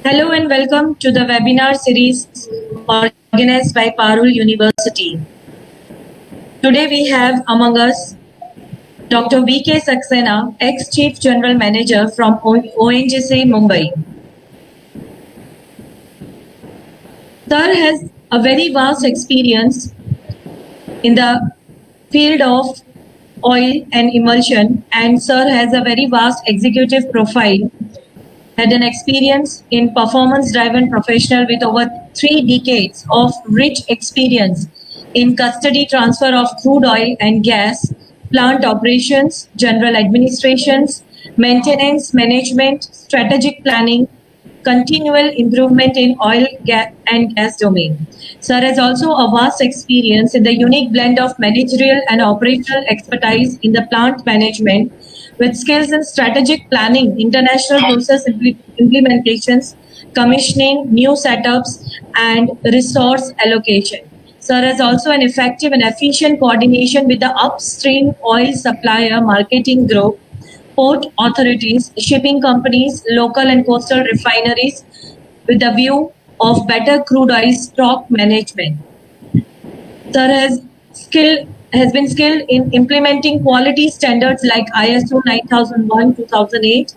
Hello and welcome to the webinar series organized by Parul University. Today we have among us Dr. V.K. Saxena, ex-Chief General Manager from ONGC Mumbai. Sir has a very vast experience in the field of oil and emulsion, and Sir has a very vast executive profile. Had an experience in performance-driven professional with over 3 decades of rich experience in custody transfer of crude oil and gas, plant operations, general administrations, maintenance, management, strategic planning, continual improvement in oil and gas domain. Sir has also a vast experience in the unique blend of managerial and operational expertise in the plant management with skills in strategic planning, international process implementations, commissioning, new setups, and resource allocation. Sir has also an effective and efficient coordination with the upstream oil supplier marketing group, port authorities, shipping companies, local and coastal refineries with the view of better crude oil stock management. Sir has been skilled in implementing quality standards like ISO 9001-2008,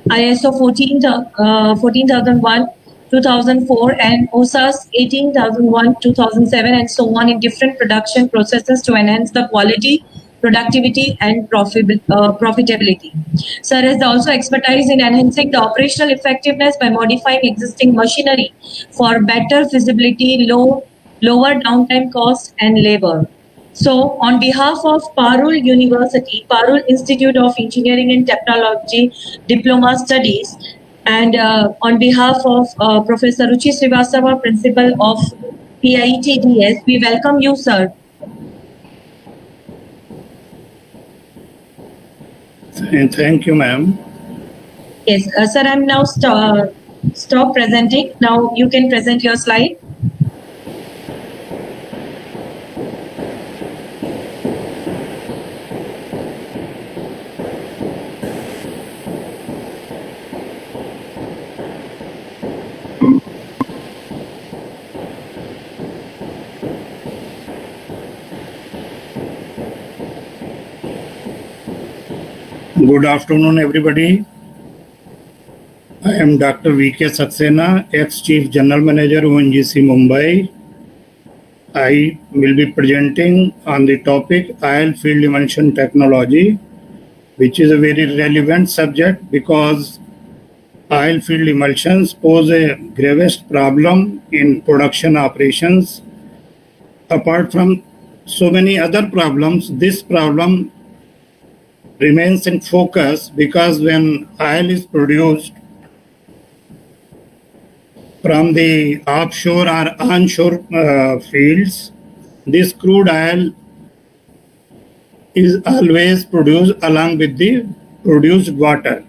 ISO 14001, 2004 and OSAS 18001-2007 and so on in different production processes to enhance the quality, productivity and profitability. Sir has also expertise in enhancing the operational effectiveness by modifying existing machinery for better feasibility, lower downtime cost and labor. So, on behalf of Parul University, Parul Institute of Engineering and Technology Diploma Studies, and on behalf of Professor Ruchi Srivastava, Principal of PIETDS, we welcome you, sir. Thank you, ma'am. Yes, sir, I'm now stop presenting. Now you can present your slide. Good afternoon, everybody. I am Dr. V.K. Saxena, ex-Chief General Manager, ONGC Mumbai. I will be presenting on the topic oil field emulsion technology, which is a very relevant subject because oil field emulsions pose a gravest problem in production operations. Apart from so many other problems, this problem remains in focus because when oil is produced from the offshore or onshore fields, this crude oil is always produced along with the produced water.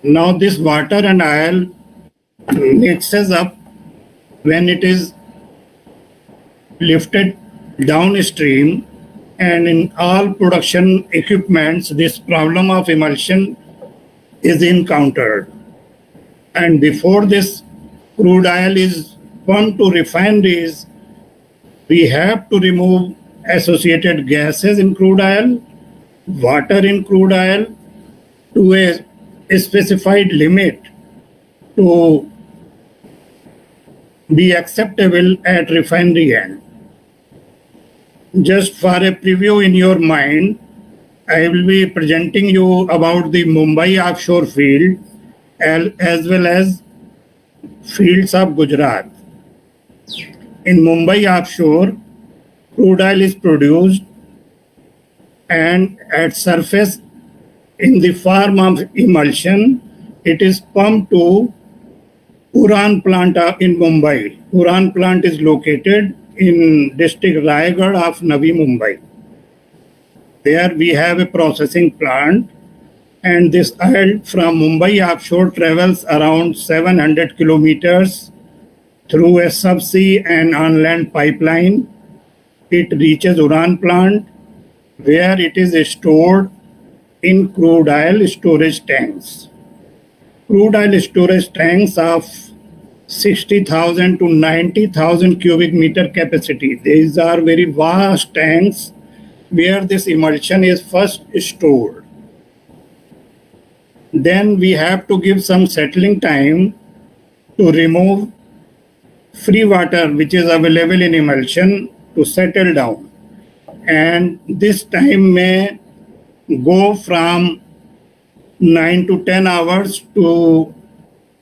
Now this water and oil mixes up when it is lifted downstream, and in all production equipments this problem of emulsion is encountered. And before this crude oil is pumped to refineries, we have to remove associated gases in crude oil, water in crude oil to a specified limit to be acceptable at refinery end. Just for a preview in your mind, I will be presenting you about the Mumbai offshore field as well as fields of Gujarat. In Mumbai offshore, crude oil is produced and at surface in the form of emulsion, it is pumped to Uran plant in Mumbai. Uran plant is located in district Raigad of Navi Mumbai. There we have a processing plant, and this oil from Mumbai offshore travels around 700 kilometers through a subsea and on-land pipeline. It reaches Uran plant where it is stored in crude oil storage tanks. crude oil storage tanks of 60,000 to 90,000 cubic meter capacity. These are very vast tanks where this emulsion is first stored. Then we have to give some settling time to remove free water which is available in emulsion to settle down. And this time may go from 9 to 10 hours to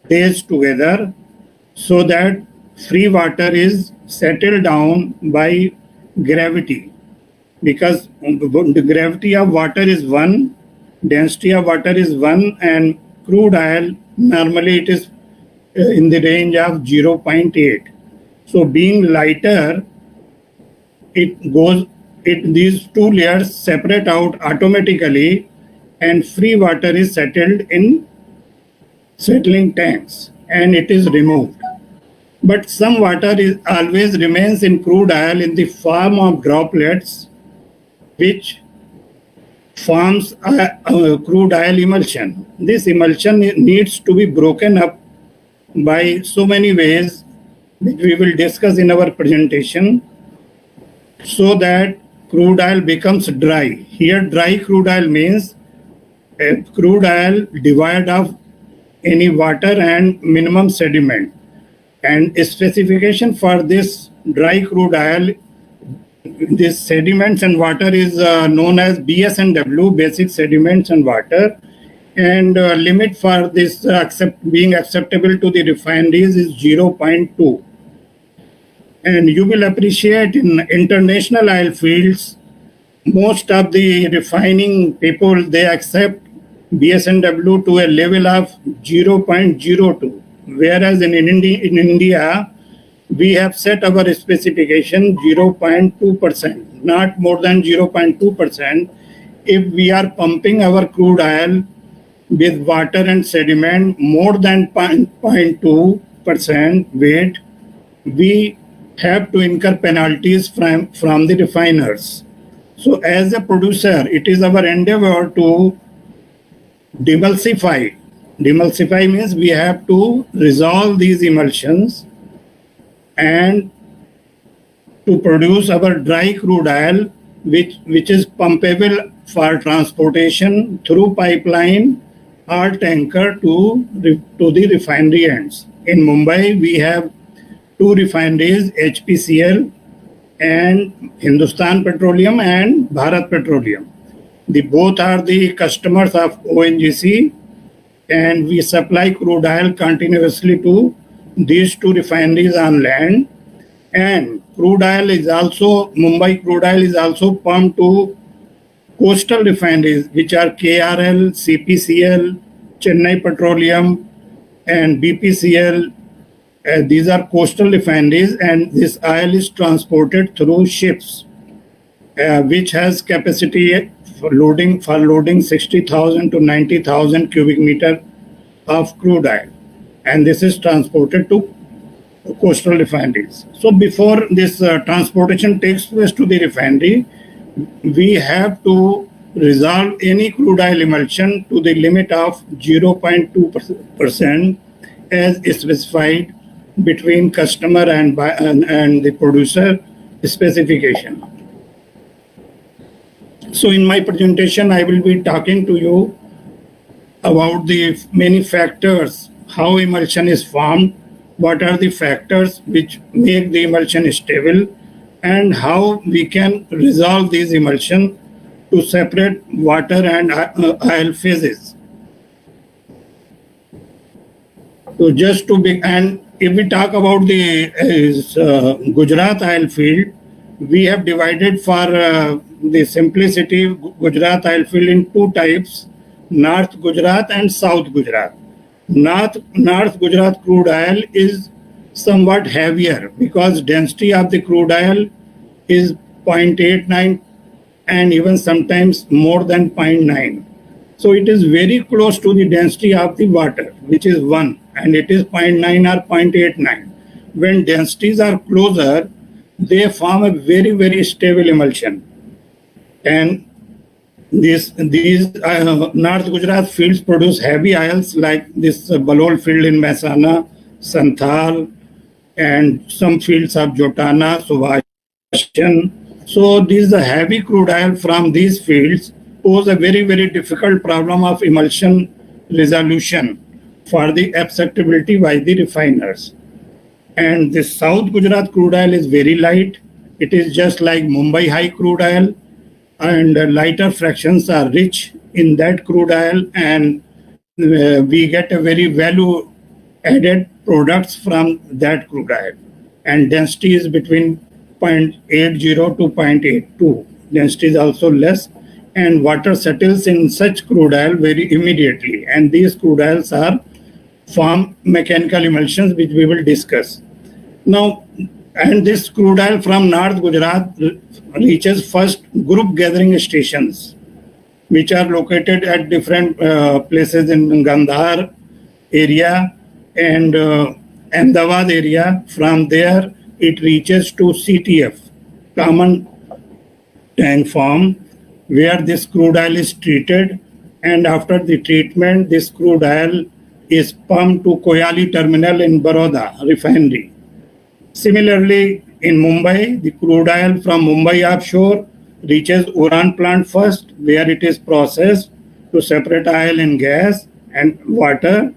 days together, so that free water is settled down by gravity, because the gravity of water is 1, density of water is 1, and crude oil normally it is in the range of 0.8. So being lighter, these two layers separate out automatically, and free water is settled in settling tanks and it is removed. But some water always remains in crude oil in the form of droplets, which forms a crude oil emulsion. This emulsion needs to be broken up by so many ways, which we will discuss in our presentation, so that crude oil becomes dry. Here dry crude oil means a crude oil devoid of any water and minimum sediment. And a specification for this dry crude oil, this sediments and water is known as BS&W, basic sediments and water. And limit for this being acceptable to the refineries is 0.2. And you will appreciate in international oil fields, most of the refining people, they accept BS&W to a level of 0.02. Whereas in India, we have set our specification 0.2%, not more than 0.2%. If we are pumping our crude oil with water and sediment more than 0.2% weight, we have to incur penalties from the refiners. So as a producer, it is our endeavor to demulsify. Demulsify means we have to resolve these emulsions and to produce our dry crude oil, which is pumpable for transportation through pipeline or tanker to the refinery ends. In Mumbai, we have two refineries, HPCL and Hindustan Petroleum and Bharat Petroleum. Both are the customers of ONGC, and we supply crude oil continuously to these two refineries on land. And Mumbai crude oil is also pumped to coastal refineries, which are KRL, CPCL, Chennai Petroleum, and BPCL. These are coastal refineries, and this oil is transported through ships, which has capacity for loading 60,000 to 90,000 cubic meter of crude oil, and this is transported to coastal refineries. So before this transportation takes place to the refinery, we have to resolve any crude oil emulsion to the limit of 0.2% as specified between customer and the producer specification. So in my presentation, I will be talking to you about the many factors, how emulsion is formed, what are the factors which make the emulsion stable, and how we can resolve these emulsion to separate water and oil phases. So just to be, and if we talk about the Gujarat oil field, we have divided for the simplicity Gujarat oil field in two types, North Gujarat and South Gujarat. North Gujarat crude oil is somewhat heavier because density of the crude oil is 0.89 and even sometimes more than 0.9. So it is very close to the density of the water, which is 1, and it is 0.9 or 0.89. When densities are closer, they form a very, very stable emulsion. And these North Gujarat fields produce heavy oils like this Balol field in Mehsana, Santhal, and some fields of Jotana, Subhashan. So these heavy crude oil from these fields pose a very, very difficult problem of emulsion resolution for the acceptability by the refiners. And the South Gujarat crude oil is very light. It is just like Mumbai high crude oil, and lighter fractions are rich in that crude oil, and we get a very value added products from that crude oil. And density is between 0.80 to 0.82. Density is also less, and water settles in such crude oil very immediately. And these crude oils are form mechanical emulsions, which we will discuss. Now, and this crude oil from North Gujarat reaches first group gathering stations, which are located at different places in Gandhar area and Ahmedabad area. From there, it reaches to CTF, common tank farm, where this crude oil is treated. And after the treatment, this crude oil is pumped to Koyali terminal in Baroda refinery. Similarly, in Mumbai, the crude oil from Mumbai offshore reaches Uran plant first, where it is processed to separate oil and gas and water,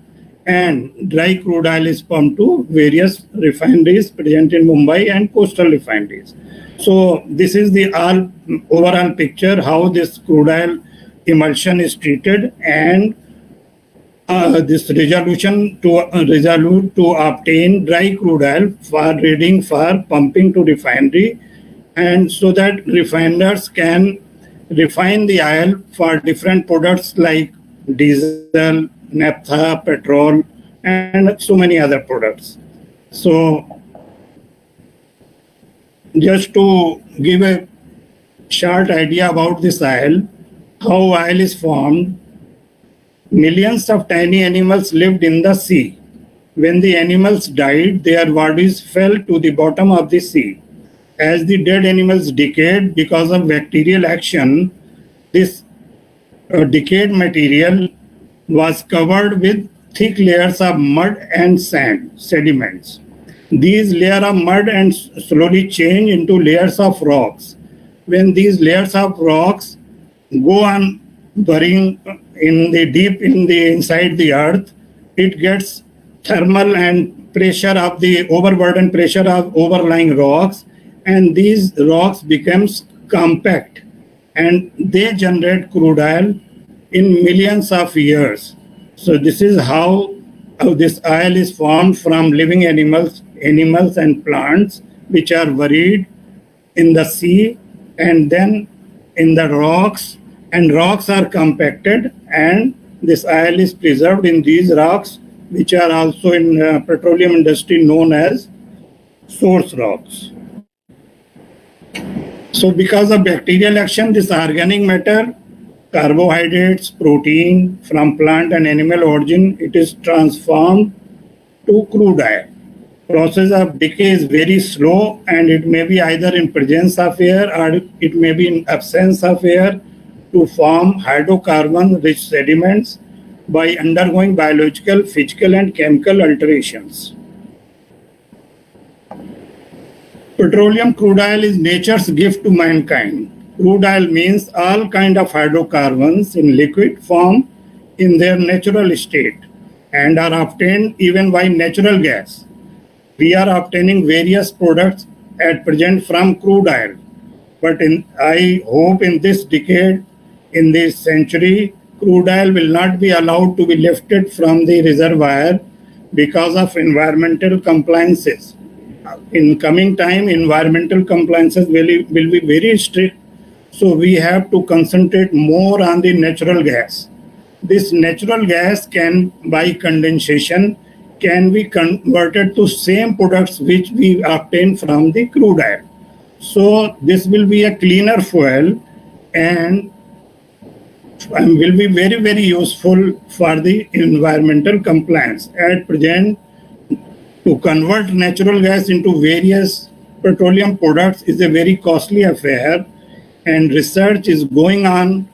and dry crude oil is pumped to various refineries present in Mumbai and coastal refineries. So this is the overall picture how this crude oil emulsion is treated, and this resolution to resolute to obtain dry crude oil for reading for pumping to refinery, and so that refiners can refine the oil for different products like diesel, naphtha, petrol, and so many other products. So just to give a short idea about this oil, how oil is formed. Millions of tiny animals lived in the sea. When the animals died, their bodies fell to the bottom of the sea. As the dead animals decayed because of bacterial action, this decayed material was covered with thick layers of mud and sand, sediments. These layers of mud and slowly change into layers of rocks. When these layers of rocks go on burying in the deep in the inside the earth, it gets thermal and pressure of the overburden pressure of overlying rocks, and these rocks becomes compact, and they generate crude oil in millions of years. So this is how this oil is formed from living animals and plants, which are buried in the sea and then in the rocks, and rocks are compacted, and this oil is preserved in these rocks, which are also in petroleum industry known as source rocks. So because of bacterial action, this organic matter, carbohydrates, protein from plant and animal origin, it is transformed to crude oil. Process of decay is very slow, and it may be either in presence of air or it may be in absence of air, to form hydrocarbon-rich sediments by undergoing biological, physical, and chemical alterations. Petroleum crude oil is nature's gift to mankind. Crude oil means all kind of hydrocarbons in liquid form in their natural state and are obtained even by natural gas. We are obtaining various products at present from crude oil, but I hope in this decade, in this century, crude oil will not be allowed to be lifted from the reservoir because of environmental compliances. In coming time, environmental compliances will be very strict, so we have to concentrate more on the natural gas. This natural gas can, by condensation, can be converted to same products which we obtain from the crude oil. So this will be a cleaner fuel and will be very, very useful for the environmental compliance. At present, to convert natural gas into various petroleum products is a very costly affair, and research is going on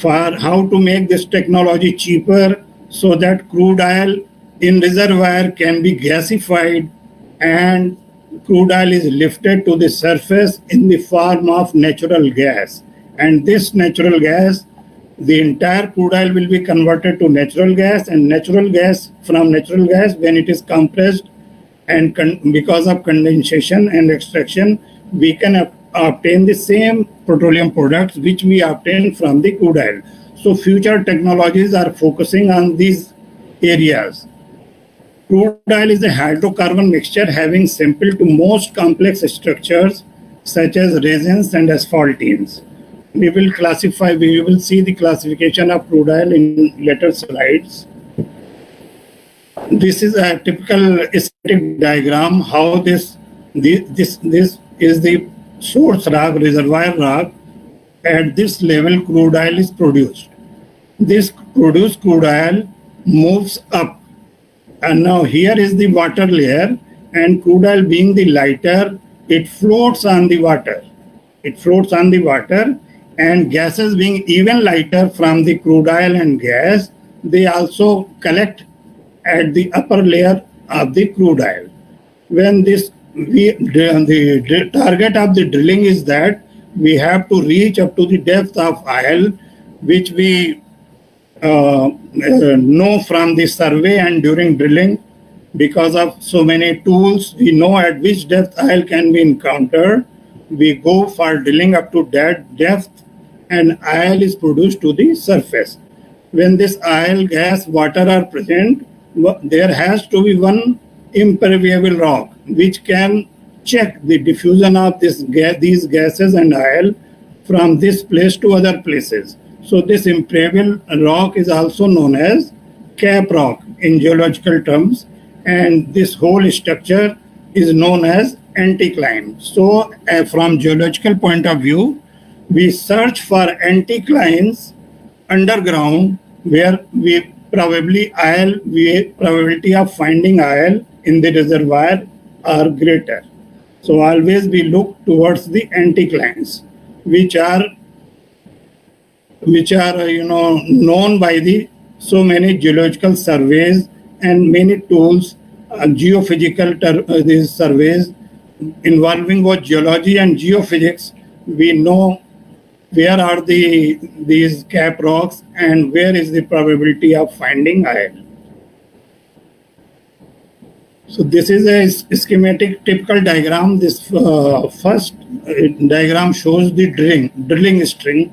for how to make this technology cheaper so that crude oil in reservoir can be gasified and crude oil is lifted to the surface in the form of natural gas. And this natural gas, the entire crude oil will be converted to natural gas, and natural gas, from natural gas, when it is compressed and because of condensation and extraction, we can obtain the same petroleum products which we obtain from the crude oil. So future technologies are focusing on these areas. Crude oil is a hydrocarbon mixture having simple to most complex structures such as resins and asphaltenes. We will see the classification of crude oil in later slides. This is a typical schematic diagram how this is the source rock, reservoir rock. At this level, crude oil is produced. This produced crude oil moves up, and now here is the water layer, and crude oil being the lighter, it floats on the water. It floats on the water, and gases being even lighter from the crude oil and gas, they also collect at the upper layer of the crude oil. When the target of the drilling is that we have to reach up to the depth of oil, which we know from the survey and during drilling. Because of so many tools, we know at which depth oil can be encountered. We go for drilling up to that depth, and oil is produced to the surface. When this oil, gas, water are present, there has to be one impermeable rock which can check the diffusion of these gases and oil from this place to other places. So this impermeable rock is also known as cap rock in geological terms, and this whole structure is known as anticline. So from geological point of view, we search for anticlines underground where probability of finding oil in the reservoir are greater. So always we look towards the anticlines, which are known by the so many geological surveys and many tools, geophysical these surveys involving both geology and geophysics. We know where are these cap rocks and where is the probability of finding oil. So this is a schematic typical diagram. This first diagram shows the drilling string.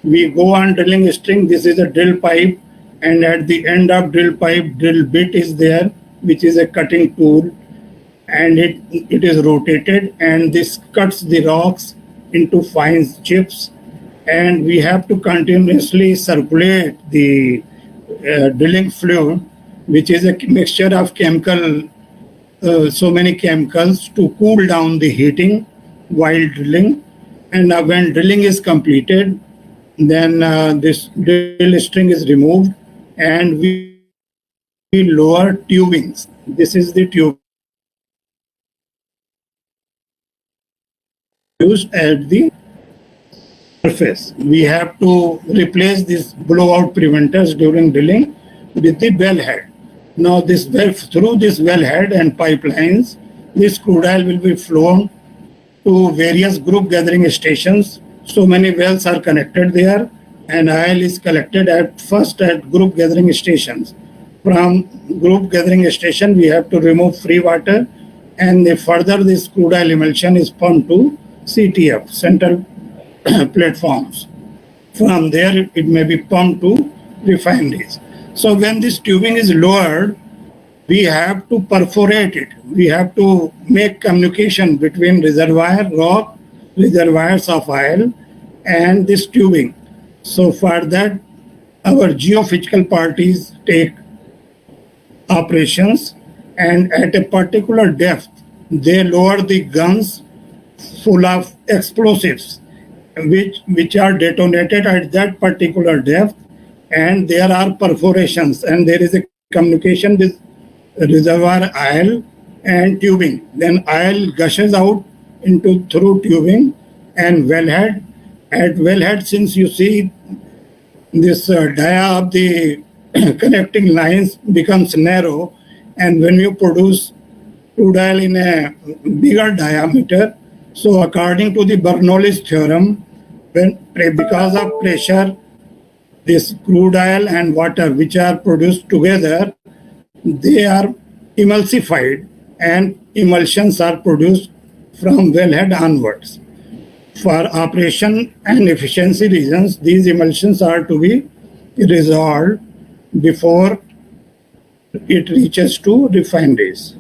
We go on drilling string. This is a drill pipe, and at the end of drill pipe, drill bit is there, which is a cutting tool, and it is rotated, and this cuts the rocks into fine chips, and we have to continuously circulate the drilling fluid, which is a mixture of so many chemicals to cool down the heating while drilling. And when drilling is completed, then this drill string is removed, and we lower tubings. This is the tube used at the surface. We have to replace these blowout preventers during drilling with the wellhead. Now through this wellhead and pipelines, this crude oil will be flown to various group gathering stations. So many wells are connected there, and oil is collected at group gathering stations. From group gathering station, we have to remove free water, and further this crude oil emulsion is pumped to CTF, central platforms. From there, it may be pumped to refineries. So when this tubing is lowered, we have to perforate it. We have to make communication between reservoir rock, reservoirs of oil, and this tubing. So for that, our geophysical parties take operations, and at a particular depth, they lower the guns full of explosives, which are detonated at that particular depth, and there are perforations, and there is a communication with reservoir oil and tubing. Then oil gushes out through tubing and wellhead. At wellhead, since you see this dia of the connecting lines becomes narrow, and when you produce crude oil in a bigger diameter, so according to the Bernoulli's theorem, because of pressure, this crude oil and water which are produced together, they are emulsified and emulsions are produced from wellhead onwards. For operation and efficiency reasons, these emulsions are to be resolved before it reaches to refineries.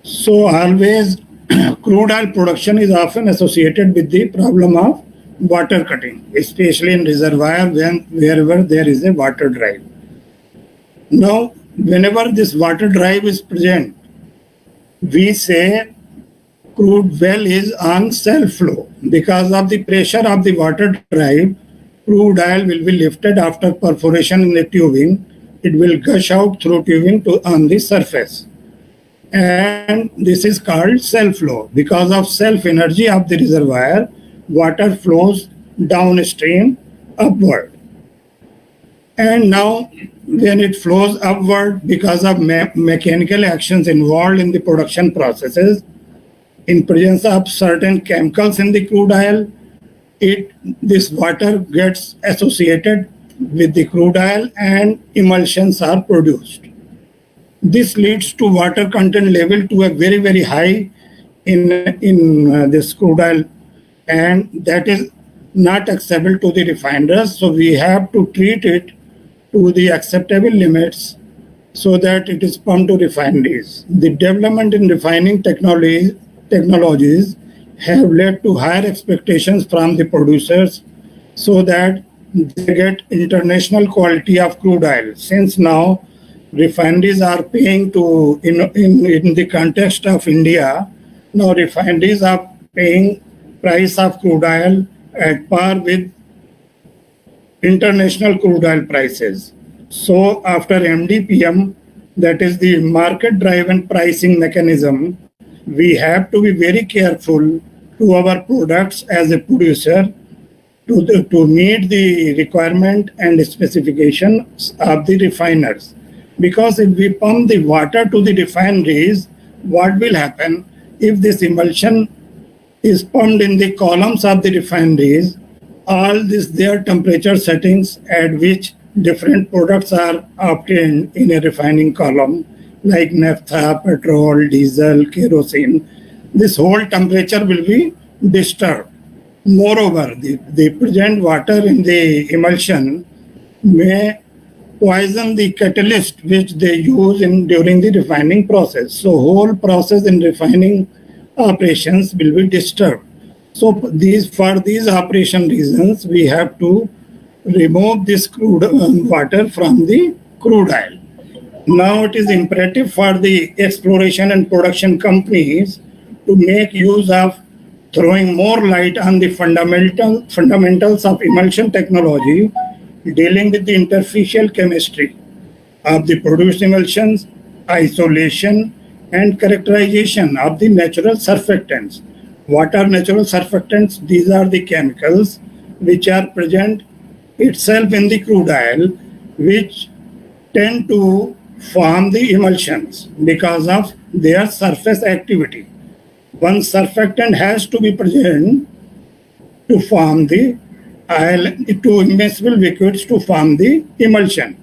So always crude oil production is often associated with the problem of water cutting, especially in reservoir wherever there is a water drive. Now, whenever this water drive is present, we say crude well is on self flow. Because of the pressure of the water drive, crude oil will be lifted after perforation in the tubing. It will gush out through tubing on the surface. And this is called self flow. Because of self energy of the reservoir, water flows downstream upward. And now when it flows upward because of mechanical actions involved in the production processes, in presence of certain chemicals in the crude oil, this water gets associated with the crude oil and emulsions are produced. This leads to water content level to a very, very high in this crude oil, and that is not acceptable to the refiners. So we have to treat it to the acceptable limits so that it is pumped to refineries. The development in refining technologies have led to higher expectations from the producers so that they get international quality of crude oil. Since now refineries are paying to, in the context of India, now refineries are paying price of crude oil at par with international crude oil prices. So after MDPM, that is the market-driven pricing mechanism, we have to be very careful to our products as a producer to meet the requirement and specifications of the refiners. Because if we pump the water to the refineries, what will happen if this emulsion is pumped in the columns of the refineries? All their temperature settings at which different products are obtained in a refining column, like naphtha, petrol, diesel, kerosene, this whole temperature will be disturbed. Moreover, the present water in the emulsion may poison the catalyst which they use during the refining process. So whole process in refining operations will be disturbed. So for these operation reasons, we have to remove this crude water from the crude oil. Now it is imperative for the exploration and production companies to make use of throwing more light on the fundamentals of emulsion technology, dealing with the interfacial chemistry of the produced emulsions, isolation, and characterization of the natural surfactants. What are natural surfactants? These are the chemicals which are present itself in the crude oil, which tend to form the emulsions because of their surface activity. One surfactant has to be present to form the oil, to immiscible liquids to form the emulsion.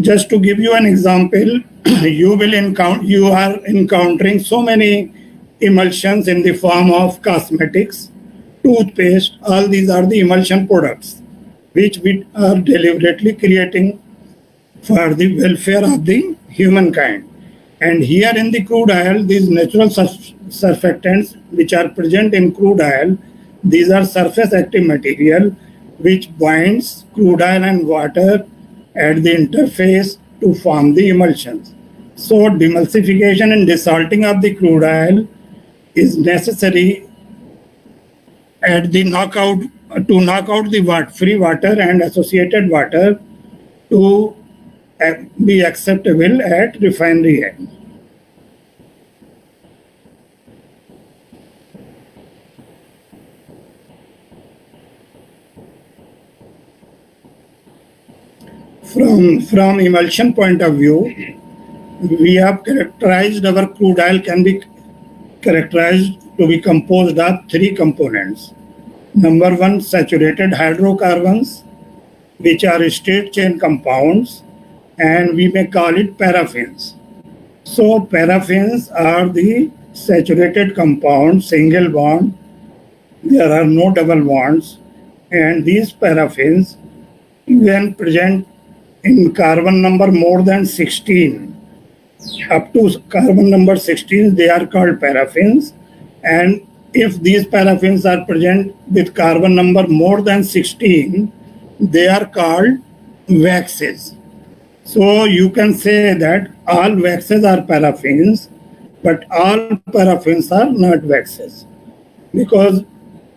Just to give you an example, you are encountering so many emulsions in the form of cosmetics, toothpaste. All these are the emulsion products which we are deliberately creating for the welfare of the humankind. And here in the crude oil, these natural surfactants which are present in crude oil, these are surface active material which binds crude oil and water at the interface to form the emulsions. So demulsification and desalting of the crude oil is necessary at the knock out the free water and associated water to be acceptable at refinery end. From emulsion point of view, we have characterized our crude oil can be characterized to be composed of three components. Number one, saturated hydrocarbons, which are straight chain compounds, and we may call it paraffins. So paraffins are the saturated compounds, single bond. There are no double bonds, and these paraffins, when present in carbon number more than 16, up to carbon number 16, they are called paraffins. And if these paraffins are present with carbon number more than 16, they are called waxes. So you can say that all waxes are paraffins, but all paraffins are not waxes, because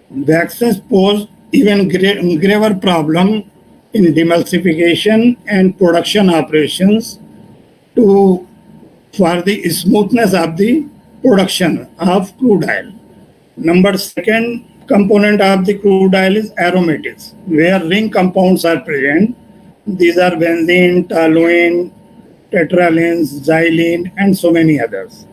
waxes pose even graver problem in demulsification and production operations for the smoothness of the production of crude oil. Number second component of the crude oil is aromatics, where ring compounds are present. These are benzene, toluene, tetralenes, xylene, and so many others.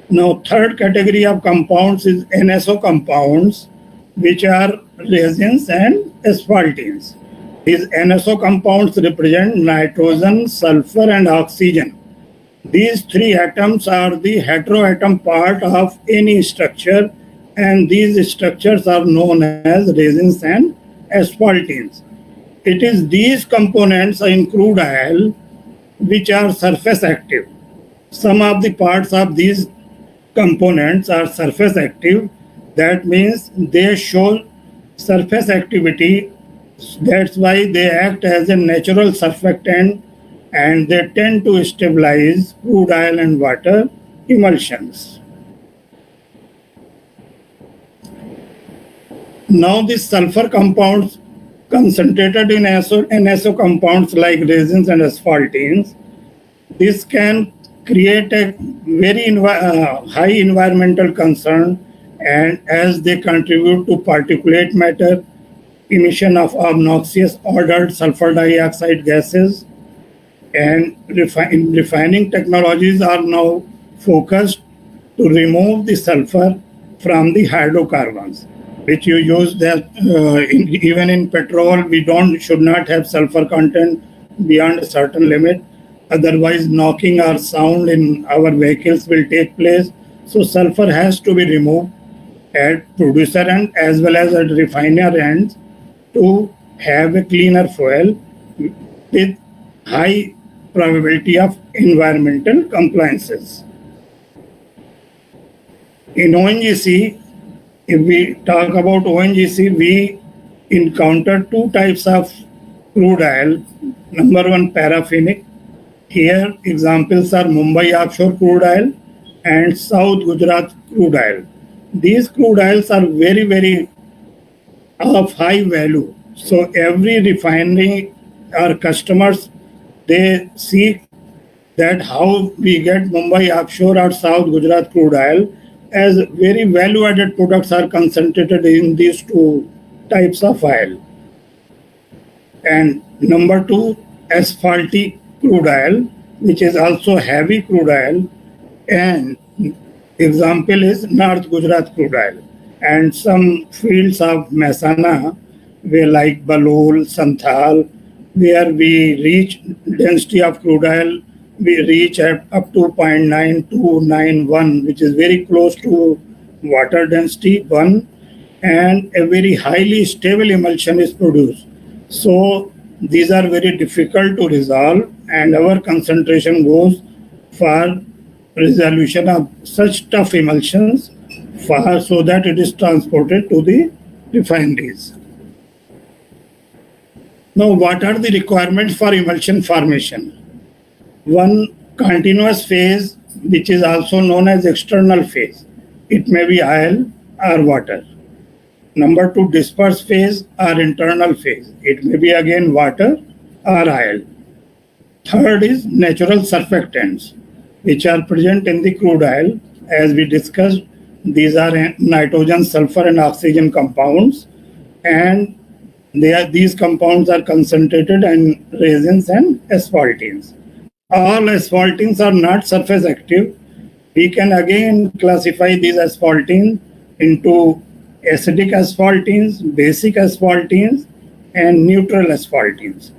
Now, third category of compounds is NSO compounds, which are resins and asphaltenes. These NSO compounds represent nitrogen, sulfur, and oxygen. These three atoms are the heteroatom part of any structure, and these structures are known as resins and asphaltenes. It is these components in crude oil which are surface active. Some of the parts of these components are surface active. That means they show surface activity. That's why they act as a natural surfactant, and they tend to stabilize crude oil and water emulsions. Now these sulfur compounds concentrated in NSO compounds like resins and asphaltenes, this can create a very high environmental concern, and as they contribute to particulate matter, emission of obnoxious odored sulfur dioxide gases, and refining technologies are now focused to remove the sulfur from the hydrocarbons, which you use that even in petrol. We should not have sulfur content beyond a certain limit. Otherwise, knocking or sound in our vehicles will take place. So sulfur has to be removed at producer end as well as at refiner end to have a cleaner fuel with high probability of environmental compliances. In ONGC, if we talk about ONGC, we encounter two types of crude oil. Number one, paraffinic. Here, examples are Mumbai offshore crude oil and South Gujarat crude oil. These crude oils are very, very of high value. So every refinery or customers, they seek that how we get Mumbai offshore or South Gujarat crude oil, as very value-added products are concentrated in these two types of oil. And number two, asphaltic crude oil, which is also heavy crude oil, and example is North Gujarat crude oil. And some fields of Mehsana, where like Balol, Santhal, where we reach density of crude oil, we reach at up to 0.9291, which is very close to water density 1, and a very highly stable emulsion is produced. So these are very difficult to resolve, and our concentration goes for resolution of such tough emulsions so that it is transported to the refineries. Now, what are the requirements for emulsion formation? One, continuous phase, which is also known as external phase. It may be oil or water. Number two, dispersed phase or internal phase. It may be again water or oil. Third is natural surfactants, which are present in the crude oil. As we discussed, these are nitrogen, sulfur, and oxygen compounds. And These compounds are concentrated in resins and asphaltenes. All asphaltenes are not surface active. We can again classify these asphaltenes into acidic asphaltenes, basic asphaltenes, and neutral asphaltenes.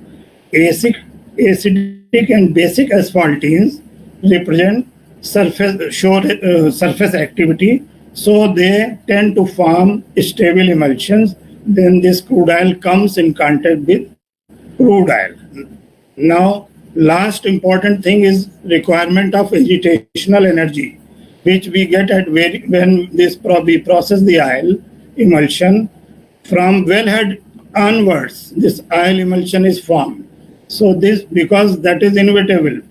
Acidic and basic asphaltenes represent surface activity, so they tend to form stable emulsions. Then this crude oil comes in contact with crude oil. Now, last important thing is requirement of agitational energy, which we get at when we process the oil emulsion from wellhead onwards. This oil emulsion is formed. So this, because that is inevitable,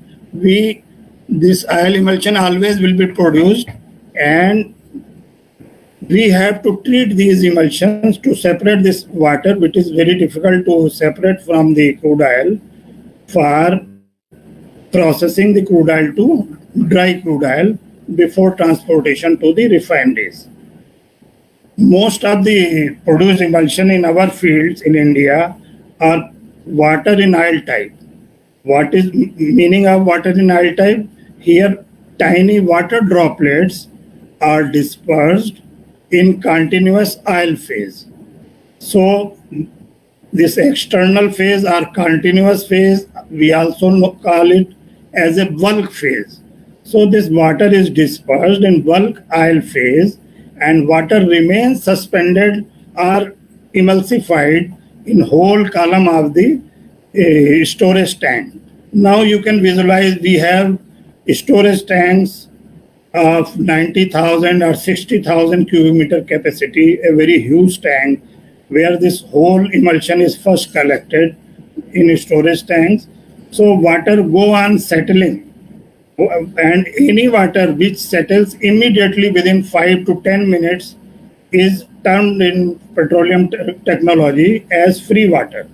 this oil emulsion always will be produced, and we have to treat these emulsions to separate this water, which is very difficult to separate from the crude oil, for processing the crude oil to dry crude oil before transportation to the refineries. Most of the produced emulsion in our fields in India are water in oil type. What is meaning of water in oil type? Here, tiny water droplets are dispersed in continuous oil phase. So this external phase or continuous phase, we also call it as a bulk phase. So this water is dispersed in bulk oil phase, and water remains suspended or emulsified in whole column of the storage tank. Now you can visualize we have storage tanks of 90,000 or 60,000 cubic meter capacity, a very huge tank where this whole emulsion is first collected in storage tanks. So water go on settling, and any water which settles immediately within 5 to 10 minutes is termed in petroleum technology as free water.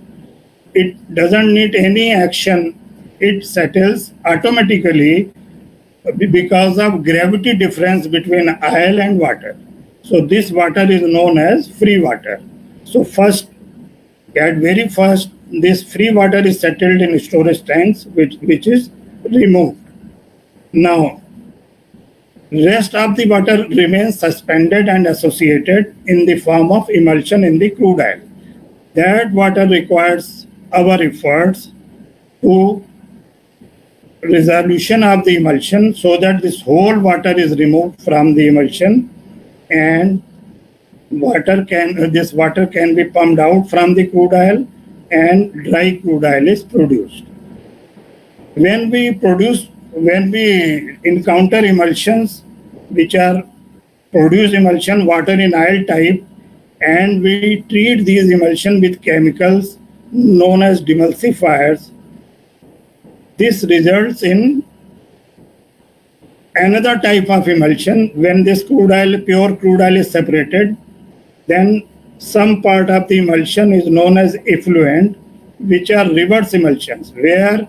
It doesn't need any action. It settles automatically because of gravity difference between oil and water. So this water is known as free water. So at very first, this free water is settled in storage tanks, which is removed. Now, rest of the water remains suspended and associated in the form of emulsion in the crude oil. That water requires our efforts to resolution of the emulsion so that this whole water is removed from the emulsion, and this water can be pumped out from the crude oil, and dry crude oil is produced. When we encounter emulsions which are produced emulsion water in oil type, and we treat these emulsion with chemicals known as demulsifiers, this results in another type of emulsion. When this pure crude oil is separated, then some part of the emulsion is known as effluent, which are reverse emulsions, where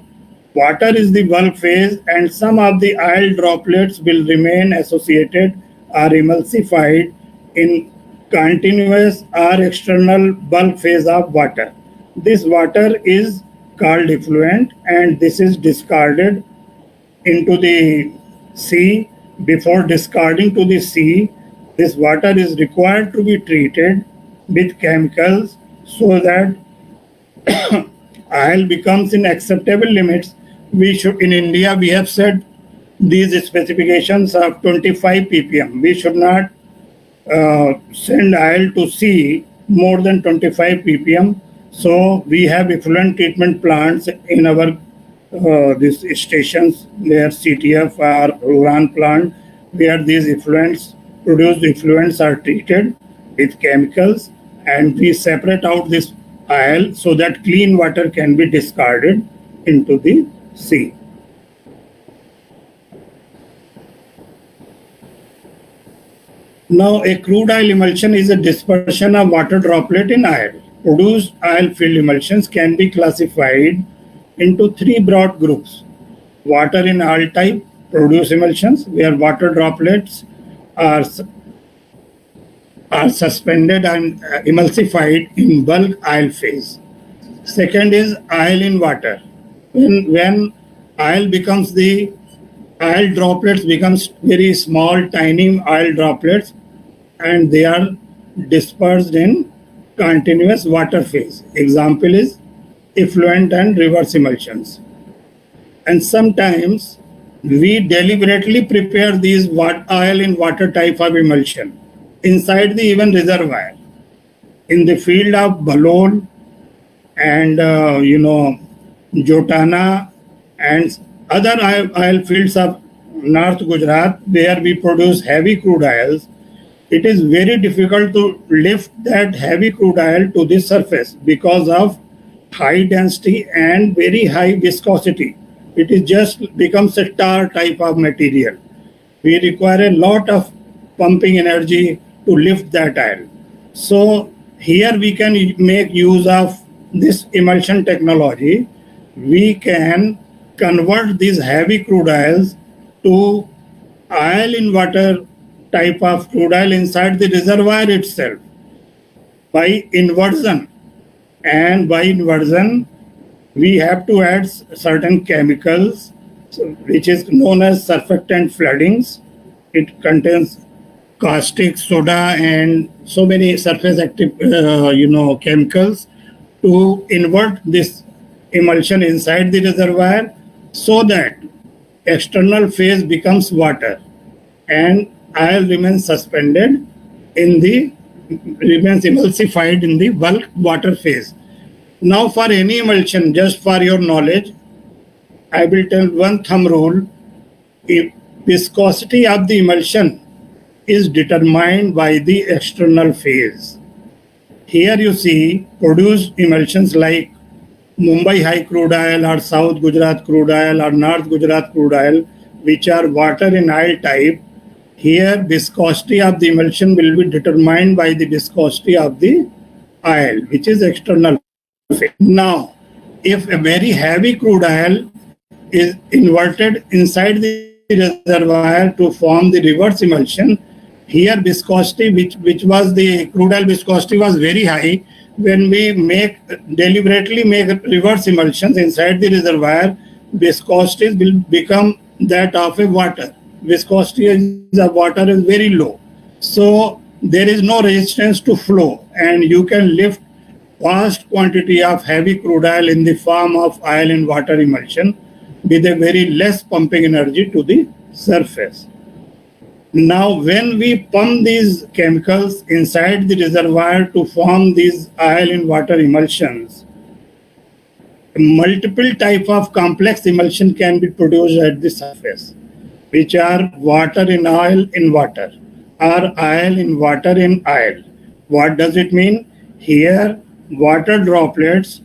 water is the bulk phase and some of the oil droplets will remain associated or emulsified in continuous or external bulk phase of water. This water is called effluent, and this is discarded into the sea. Before discarding to the sea, this water is required to be treated with chemicals so that oil becomes in acceptable limits. In India, we have set these specifications of 25 ppm. We should not send oil to sea more than 25 ppm. So we have effluent treatment plants in our these stations, where CTF or Uran plant, where these produced effluents are treated with chemicals, and we separate out this oil so that clean water can be discarded into the sea. Now, a crude oil emulsion is a dispersion of water droplet in oil. Produced oil-filled emulsions can be classified into three broad groups. Water in oil type produced emulsions, where water droplets are are suspended and emulsified in bulk aisle phase. Second is aisle in water. When aisle becomes the aisle droplets becomes very small, tiny aisle droplets, and they are dispersed in continuous water phase. Example is effluent and reverse emulsions. And sometimes we deliberately prepare these oil in water type of emulsion inside the even reservoir. In the field of Balol and Jotana and other oil fields of North Gujarat where we produce heavy crude oils, it is very difficult to lift that heavy crude oil to the surface because of high density and very high viscosity. It is just becomes a tar type of material. We require a lot of pumping energy to lift that oil. So here we can make use of this emulsion technology. We can convert these heavy crude oils to oil in water type of crude oil inside the reservoir itself by inversion. And by inversion, we have to add certain chemicals, which is known as surfactant floodings. It contains caustic soda and so many surface active, chemicals to invert this emulsion inside the reservoir so that external phase becomes water and oil remains suspended remains emulsified in the bulk water phase. Now for any emulsion, just for your knowledge, I will tell one thumb rule. If viscosity of the emulsion is determined by the external phase. Here you see produced emulsions like Mumbai High crude oil or South Gujarat crude oil or North Gujarat crude oil, which are water in oil type. Here viscosity of the emulsion will be determined by the viscosity of the oil, which is external phase. Now, if a very heavy crude oil is inverted inside the reservoir to form the reverse emulsion, here viscosity, which was the crude oil viscosity was very high. When we deliberately make reverse emulsions inside the reservoir, viscosity will become that of a water. Viscosity of water is very low. So there is no resistance to flow and you can lift vast quantity of heavy crude oil in the form of oil in water emulsion with a very less pumping energy to the surface. Now, when we pump these chemicals inside the reservoir to form these oil in water emulsions, multiple type of complex emulsion can be produced at the surface, which are water in oil in water or oil in water in oil. What does it mean? Here, water droplets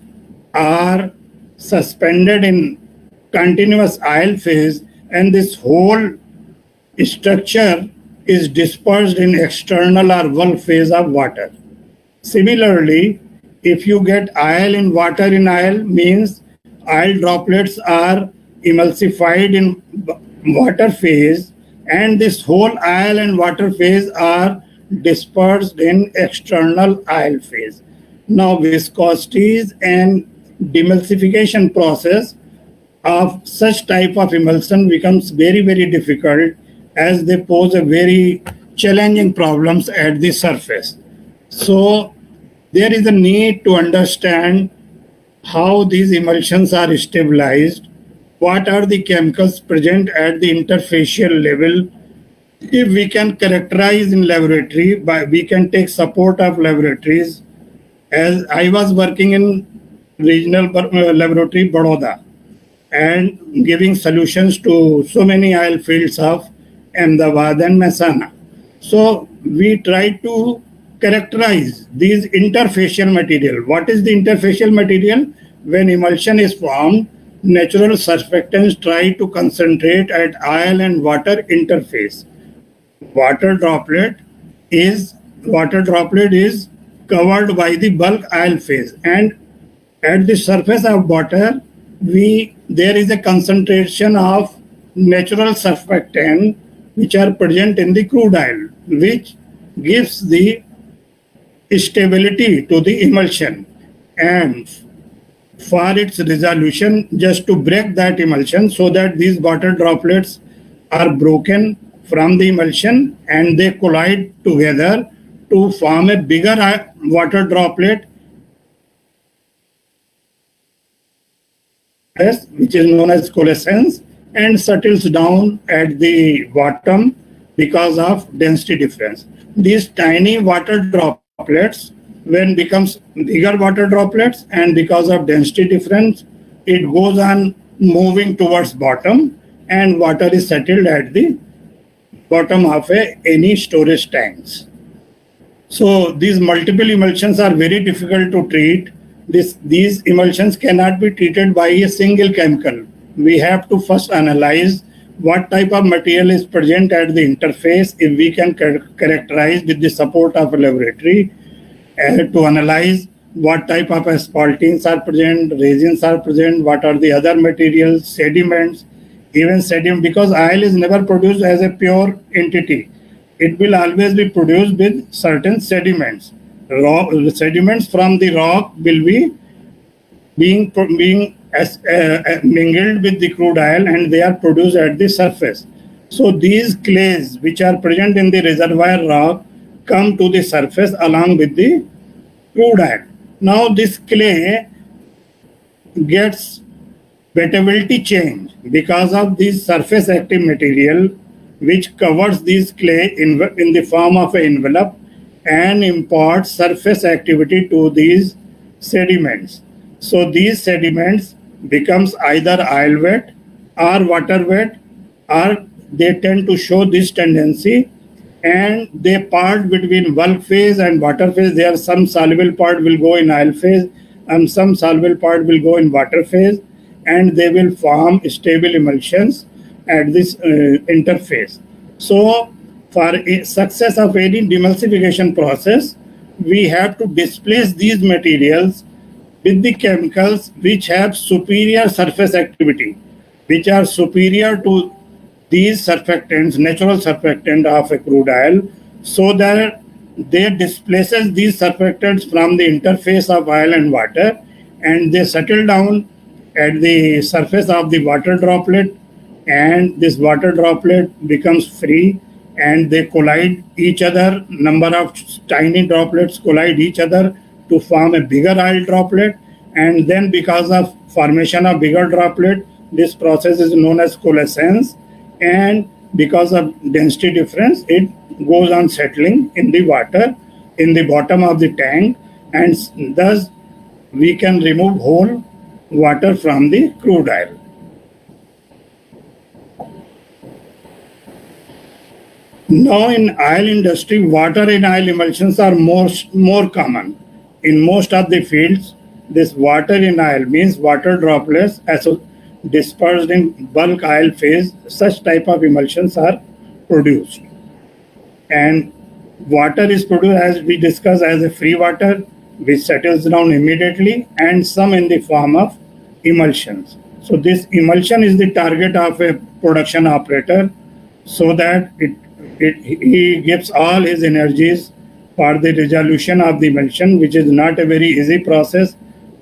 are suspended in continuous oil phase and this whole structure is dispersed in external or bulk phase of water. Similarly, if you get oil in oil means oil droplets are emulsified in water phase and this whole oil and water phase are dispersed in external oil phase. Now viscosities and demulsification process of such type of emulsion becomes very, very difficult as they pose a very challenging problems at the surface. So there is a need to understand how these emulsions are stabilized, what are the chemicals present at the interfacial level. If we can characterize in laboratory, we can take support of laboratories. As I was working in regional laboratory Baroda and giving solutions to so many oil fields of Ahmedabad and Mehsana. So we try to characterize these interfacial material. What is the interfacial material? When emulsion is formed, natural surfactants try to concentrate at oil and water interface. Water droplet is covered by the bulk oil phase, and at the surface of water there is a concentration of natural surfactant which are present in the crude oil, which gives the stability to the emulsion, and for its resolution, just to break that emulsion so that these water droplets are broken from the emulsion and they collide together to form a bigger water droplet, which is known as coalescence, and settles down at the bottom because of density difference. These tiny water droplets when becomes bigger water droplets, and because of density difference, it goes on moving towards bottom, and water is settled at the bottom of any storage tanks. So these multiple emulsions are very difficult to treat. These emulsions cannot be treated by a single chemical. We have to first analyze what type of material is present at the interface. If we can characterize with the support of a laboratory to analyze what type of asphaltenes are present, resins are present, what are the other materials, sediments, even sediment, because oil is never produced as a pure entity. It will always be produced with certain sediments. Sediments from the rock will be being mingled with the crude oil, and they are produced at the surface. So these clays which are present in the reservoir rock come to the surface along with the crude oil. Now this clay gets wettability change because of this surface active material which covers this clay in the form of an envelope and imparts surface activity to these sediments. So these sediments becomes either oil wet or water wet, or they tend to show this tendency, and they part between bulk phase and water phase. There are some soluble part will go in oil phase and some soluble part will go in water phase, and they will form stable emulsions at this interface. So for a success of any demulsification process, we have to displace these materials with the chemicals which have superior surface activity, which are superior to these surfactants, natural surfactant of a crude oil, so that they displaces these surfactants from the interface of oil and water, and they settle down at the surface of the water droplet, and this water droplet becomes free, and they collide each other. Number of tiny droplets collide each other to form a bigger oil droplet, and then because of formation of bigger droplet, this process is known as coalescence, and because of density difference, it goes on settling in the water in the bottom of the tank, and thus we can remove whole water from the crude oil. Now in oil industry, water in oil emulsions are more common. In most of the fields, this water in oil means water droplets dispersed in bulk oil phase. Such type of emulsions are produced. And water is produced, as we discussed, as a free water which settles down immediately, and some in the form of emulsions. So this emulsion is the target of a production operator, so that he gives all his energies for the resolution of the emulsion, which is not a very easy process.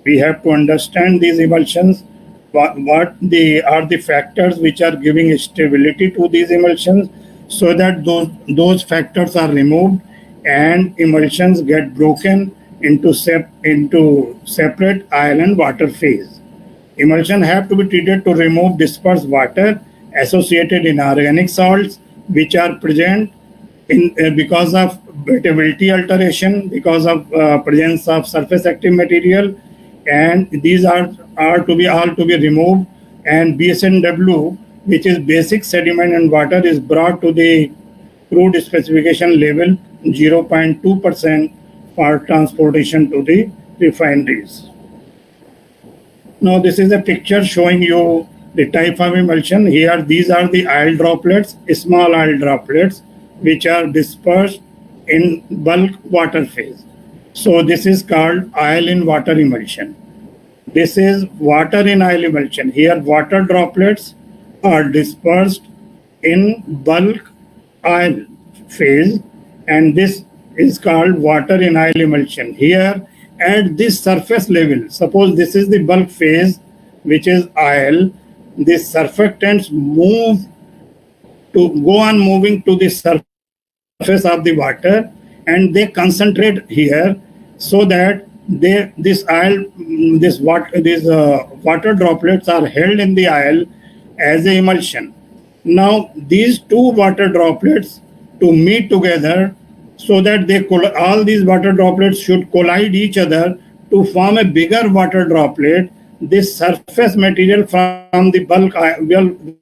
We have to understand these emulsions, what are the factors which are giving stability to these emulsions, so that those factors are removed and emulsions get broken into separate oil and water phase. Emulsion have to be treated to remove dispersed water associated in organic salts, which are present in because of wettability alteration, because of presence of surface active material, and these are to be removed. And BSNW, which is basic sediment and water, is brought to the crude specification level 0.2% for transportation to the refineries. Now this is a picture showing you the type of emulsion. Here these are the oil droplets, small oil droplets, which are dispersed in bulk water phase. So this is called oil in water emulsion. This is water in oil emulsion. Here water droplets are dispersed in bulk oil phase, and this is called water in oil emulsion. Here, at this surface level, suppose this is the bulk phase, which is oil, these surfactants move to go on moving to the surface of the water, and they concentrate here, so that this oil, these water droplets are held in the oil as a emulsion. Now these two water droplets to meet together, so that all these water droplets should collide each other to form a bigger water droplet. This surface material from the bulk oil,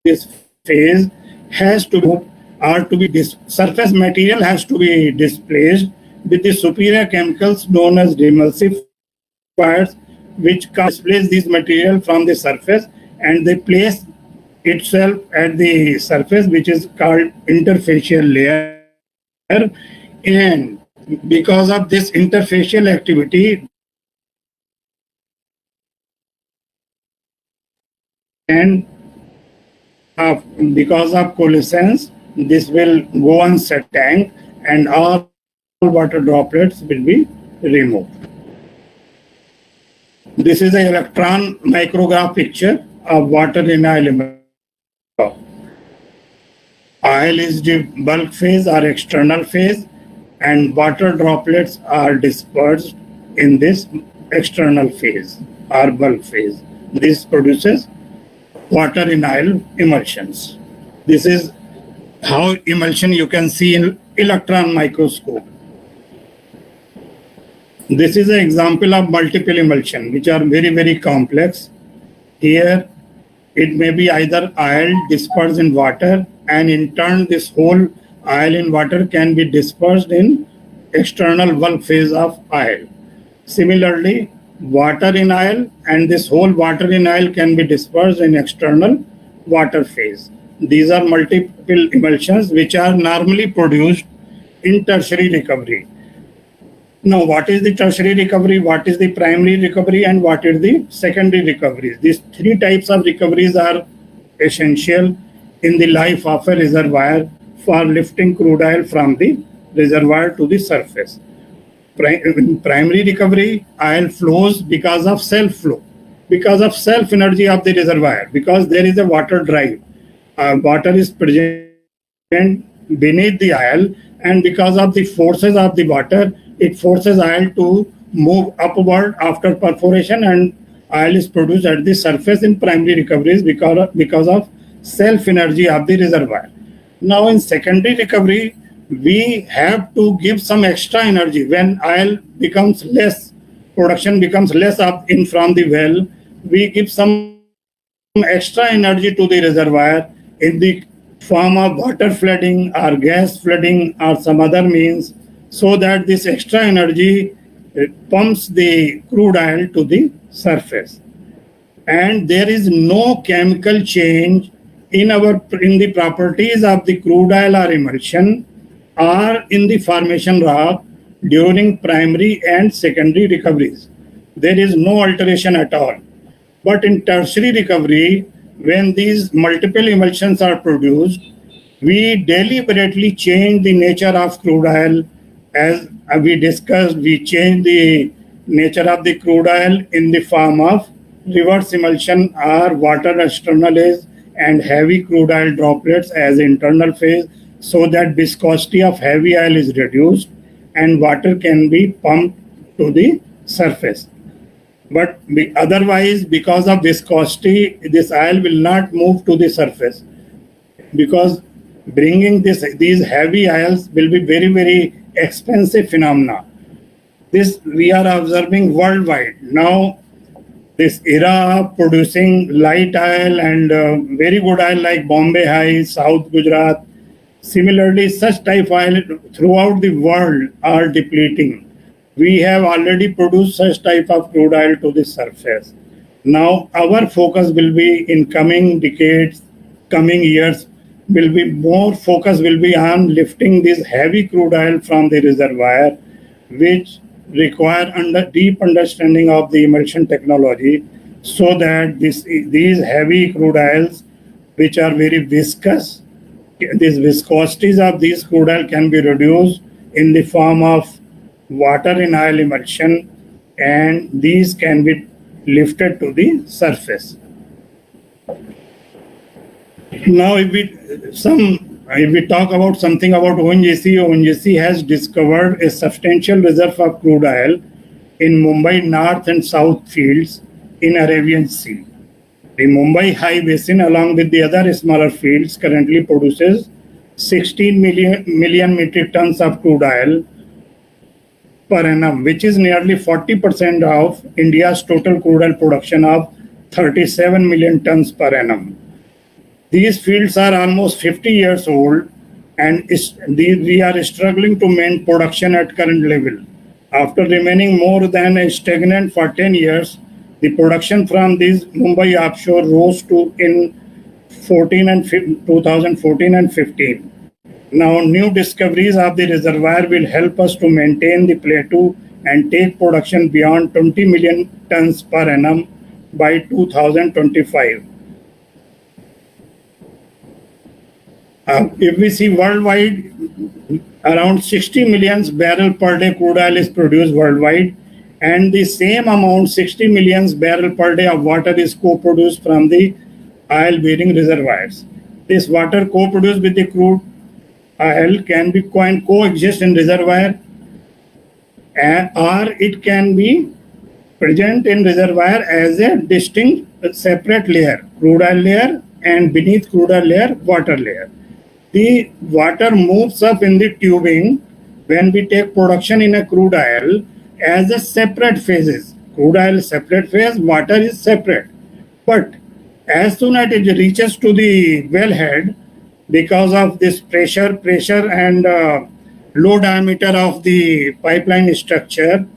this phase has to move, or to be surface material has to be displaced with the superior chemicals known as demulsifiers, which can displace this material from the surface, and they place itself at the surface, which is called interfacial layer. And because of this interfacial activity, and because of coalescence, this will go on set tank, and all water droplets will be removed. This is an electron micrograph picture of water in oil emulsion. Oil is the bulk phase or external phase, and water droplets are dispersed in this external phase or bulk phase. This produces water in oil emulsions. This is how emulsion you can see in electron microscope. This is an example of multiple emulsion, which are very, very complex. Here, it may be either oil dispersed in water, and in turn, this whole oil in water can be dispersed in external bulk phase of oil. Similarly, water in oil and this whole water in oil can be dispersed in external water phase. These are multiple emulsions which are normally produced in tertiary recovery. Now, what is the tertiary recovery, what is the primary recovery, and what is the secondary recovery? These three types of recoveries are essential in the life of a reservoir for lifting crude oil from the reservoir to the surface. In primary recovery, oil flows because of self-flow, because of self-energy of the reservoir, because there is a water drive. Water is present beneath the oil, and because of the forces of the water, it forces oil to move upward after perforation, and oil is produced at the surface in primary recoveries because of self-energy of the reservoir. Now in secondary recovery, we have to give some extra energy. When oil becomes less, production becomes less up in from the well, we give some extra energy to the reservoir in the form of water flooding or gas flooding or some other means, so that this extra energy pumps the crude oil to the surface. And there is no chemical change in the properties of the crude oil or emulsion or in the formation rock during primary and secondary recoveries. There is no alteration at all. But in tertiary recovery, when these multiple emulsions are produced, we deliberately change the nature of crude oil. As we discussed, we change the nature of the crude oil in the form of reverse emulsion or water external and heavy crude oil droplets as internal phase, so that viscosity of heavy oil is reduced and water can be pumped to the surface. But otherwise, because of viscosity, this oil will not move to the surface, because bringing these heavy oils will be very, very expensive phenomena. This we are observing worldwide. Now, this era of producing light oil and very good oil like Bombay High, South Gujarat, similarly, such type oil throughout the world are depleting. We have already produced such type of crude oil to the surface. Now, our focus will be in coming decades, coming years, will be more focus will be on lifting this heavy crude oil from the reservoir, which require deep understanding of the emulsion technology, so that these heavy crude oils, which are very viscous, these viscosities of these crude oil can be reduced, in the form of water in oil emulsion, and these can be lifted to the surface. Now, if we talk about something about ONGC has discovered a substantial reserve of crude oil in Mumbai North and South fields in Arabian Sea. The Mumbai High Basin, along with the other smaller fields, currently produces 16 million metric tons of crude oil per annum, which is nearly 40% of India's total crude oil production of 37 million tons per annum. These fields are almost 50 years old, and we are struggling to maintain production at current level. After remaining more than stagnant for 10 years, the production from these Mumbai offshore rose to in 2014 and 15. Now, new discoveries of the reservoir will help us to maintain the plateau and take production beyond 20 million tons per annum by 2025. If we see worldwide, around 60 million barrel per day crude oil is produced worldwide, and the same amount, 60 million barrel per day of water is co-produced from the oil-bearing reservoirs. This water co-produced with the crude oil can coexist in reservoir, or it can be present in reservoir as a distinct separate layer, crude oil layer, and beneath crude oil layer, water layer. The water moves up in the tubing when we take production in a crude oil as a separate phases. Crude oil is separate phase, water is separate. But as soon as it reaches to the wellhead, because of this pressure and low diameter of the pipeline structure,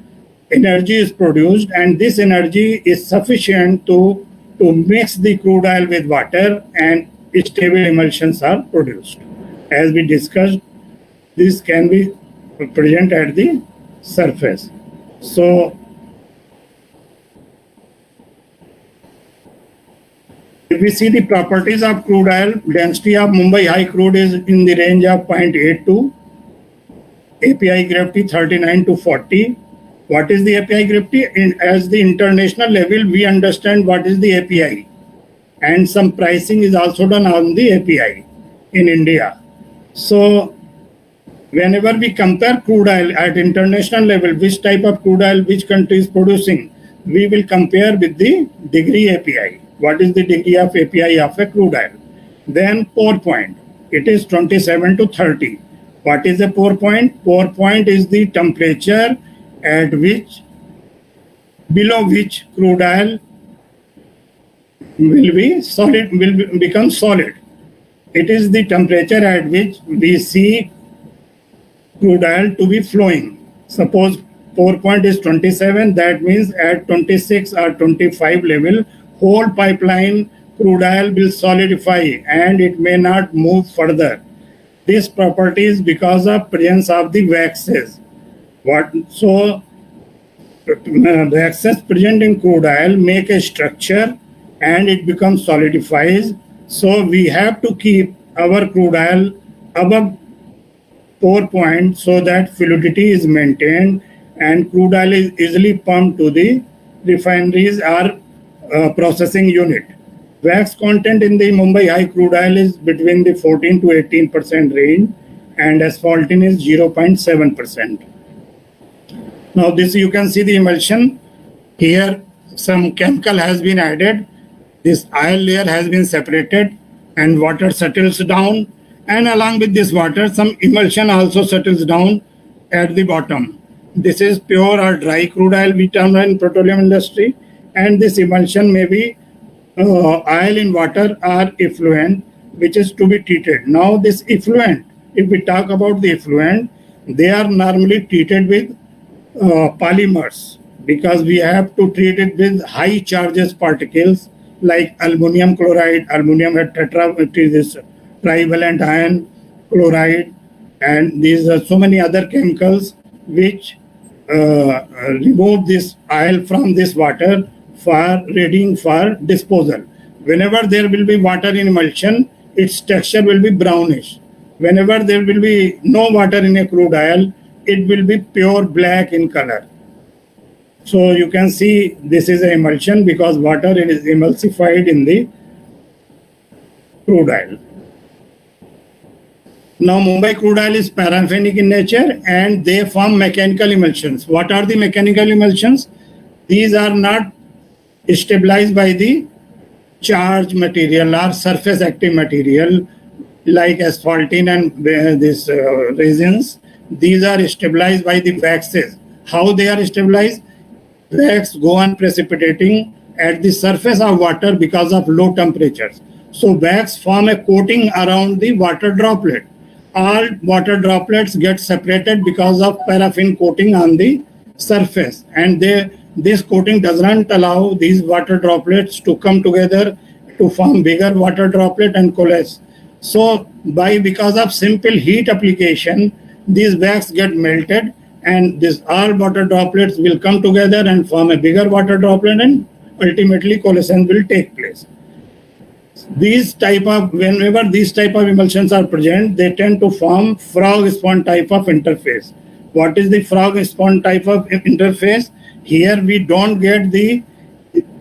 energy is produced, and this energy is sufficient to mix the crude oil with water, and stable emulsions are produced. As we discussed, this can be present at the surface. So, if we see the properties of crude oil, density of Mumbai high crude is in the range of 0.82, API gravity 39 to 40. What is the API gravity? As the international level, we understand what is the API, and some pricing is also done on the API in India. So, whenever we compare crude oil at international level, which type of crude oil which country is producing, we will compare with the degree API. What is the degree of API of a crude oil? Then pour point. It is 27 to 30. What is a pour point? Pour point is the temperature at which, below which crude oil will become solid. It is the temperature at which we see crude oil to be flowing. Suppose pour point is 27, that means at 26 or 25 level, whole pipeline crude oil will solidify and it may not move further. This property is because of presence of the waxes. Waxes present in crude oil make a structure and it becomes solidifies. So we have to keep our crude oil above pour point so that fluidity is maintained and crude oil is easily pumped to the refineries or processing unit. Wax content in the Mumbai high crude oil is between the 14 to 18% range, and asphaltene is 0.7%. Now this you can see the emulsion. Here some chemical has been added. This oil layer has been separated and water settles down, and along with this water some emulsion also settles down at the bottom. This is pure or dry crude oil we term in petroleum industry, and this emulsion may be oil in water or effluent which is to be treated. Now this effluent, if we talk about the effluent, they are normally treated with polymers because we have to treat it with high charges particles like aluminum chloride, aluminum tetra, it is trivalent iron chloride, and these are so many other chemicals which remove this oil from this water for readying for disposal. Whenever there will be water in emulsion, its texture will be brownish. Whenever there will be no water in a crude oil, it will be pure black in color. So you can see this is an emulsion because water is emulsified in the crude oil. Now Mumbai crude oil is paraffinic in nature and they form mechanical emulsions. What are the mechanical emulsions? These are not stabilized by the charged material or surface active material like asphaltene and this resins. These are stabilized by the waxes. How they are stabilized? Wax go on precipitating at the surface of water because of low temperatures. So wax form a coating around the water droplet. All water droplets get separated because of paraffin coating on the surface, and this coating does not allow these water droplets to come together to form bigger water droplet and coalesce. So because of simple heat application, these wax get melted and this all water droplets will come together and form a bigger water droplet and ultimately coalescence will take place. Whenever these type of emulsions are present, they tend to form frog spawn type of interface. What is the frog spawn type of interface? Here we don't get the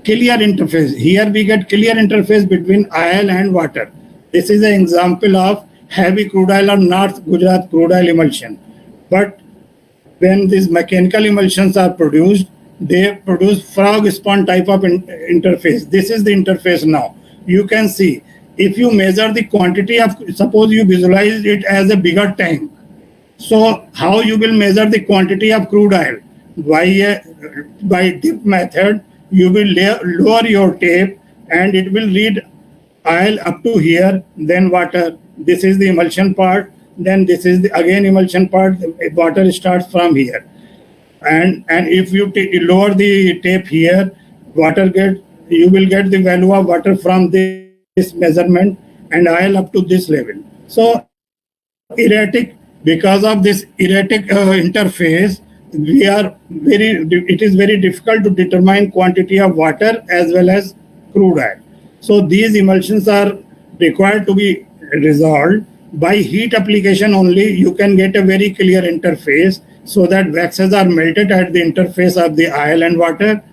clear interface. Here we get clear interface between oil and water. This is an example of heavy crude oil or North Gujarat crude oil emulsion. But when these mechanical emulsions are produced, they produce frog spawn type of interface. This is the interface now. You can see if you measure the quantity of, suppose you visualize it as a bigger tank. So how you will measure the quantity of crude oil? By dip method, you will lower your tape and it will read oil up to here, then water. This is the emulsion part. Then this is the again emulsion part. Water starts from here. And if you lower the tape here, you will get the value of water from this measurement and oil up to this level. So because of this erratic interface, it is very difficult to determine quantity of water as well as crude oil. So these emulsions are required to be resolved. By heat application only, you can get a very clear interface so that waxes are melted at the interface of the oil and water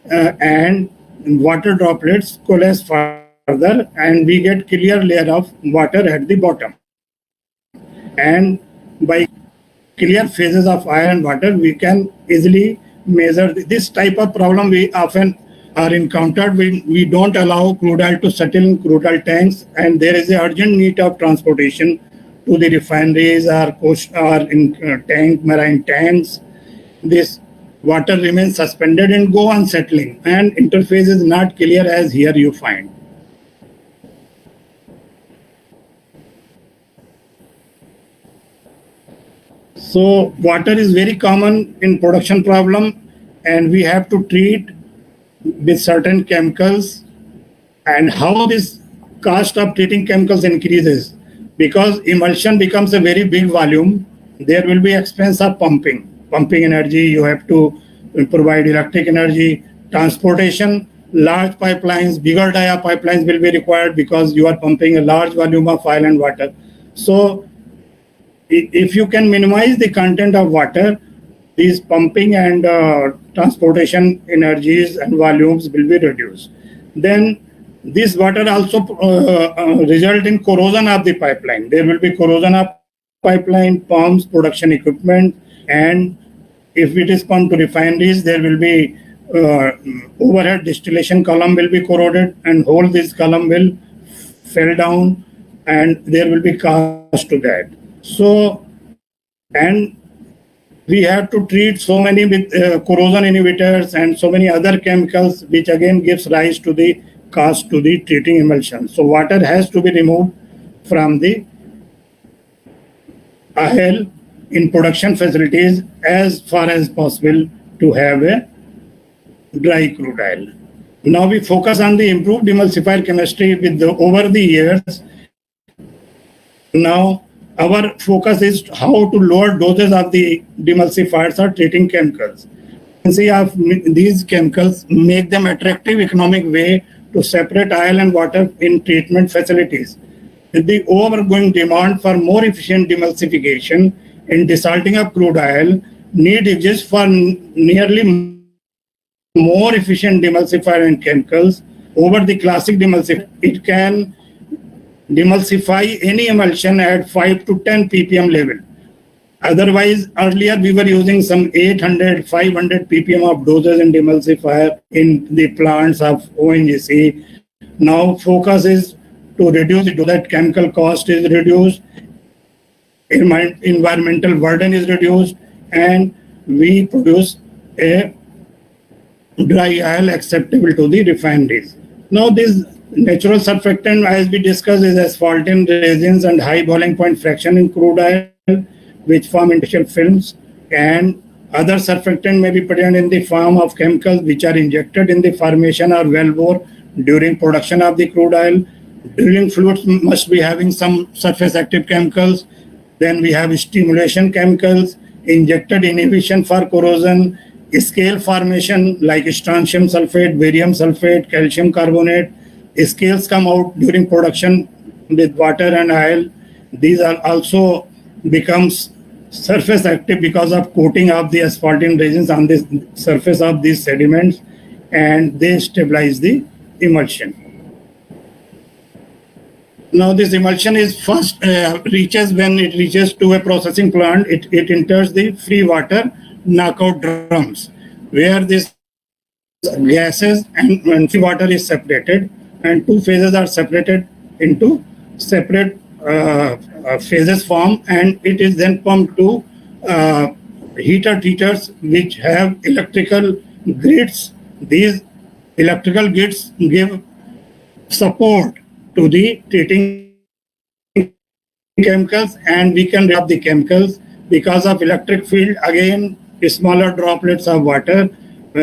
and water droplets coalesce further and we get clear layer of water at the bottom. And by clear phases of oil and water, we can easily measure this type of problem. We often are encountered when we don't allow crude oil to settle in crude oil tanks and there is an urgent need of transportation to the refineries or in marine tanks. This water remains suspended and go on settling and interface is not clear as here you find. So water is very common in production problem and we have to treat with certain chemicals. And how this cost of treating chemicals increases? Because emulsion becomes a very big volume, there will be expense of pumping energy, you have to provide electric energy, transportation, large pipelines, bigger dia pipelines will be required because you are pumping a large volume of oil and water. So if you can minimize the content of water, these pumping and transportation energies and volumes will be reduced. Then this water also result in corrosion of the pipeline. There will be corrosion of pipeline, pumps, production equipment, and if it is pumped to refineries, there will be overhead distillation column will be corroded and whole this column will fell down and there will be cost to that. So, and we have to treat so many with corrosion inhibitors and so many other chemicals, which again gives rise to the cost to the treating emulsion. So water has to be removed from the oil in production facilities as far as possible to have a dry crude oil. Now we focus on the improved emulsifier chemistry over the years. Now our focus is how to lower doses of the demulsifiers or treating chemicals. Efficiency of these chemicals make them attractive economic way to separate oil and water in treatment facilities. With the overgoing demand for more efficient demulsification in desalting of crude oil need exists for nearly more efficient demulsifier and chemicals over the classic demulsifier. It can demulsify any emulsion at 5 to 10 ppm level. Otherwise, earlier we were using some 800, 500 ppm of doses in demulsifier in the plants of ONGC. Now focus is to reduce it so that chemical cost is reduced, environmental burden is reduced, and we produce a dry oil acceptable to the refineries. Now this natural surfactant, as we discussed, is asphaltene resins and high boiling point fraction in crude oil, which form interstitial films, and other surfactant may be present in the form of chemicals which are injected in the formation or wellbore during production of the crude oil. Drilling fluids must be having some surface active chemicals. Then we have stimulation chemicals, injected inhibition for corrosion, scale formation like strontium sulfate, barium sulfate, calcium carbonate. Scales come out during production with water and oil. These are also becomes surface active because of coating of the asphaltene resins on the surface of these sediments, and they stabilize the emulsion. Now this emulsion is first reaches when it reaches to a processing plant, it enters the free water knockout drums where this gases and free water is separated, and two phases are separated into separate phases form, and it is then pumped to heater treaters which have electrical grids. These electrical grids give support to the treating chemicals, and we can remove the chemicals because of electric field. Again, smaller droplets of water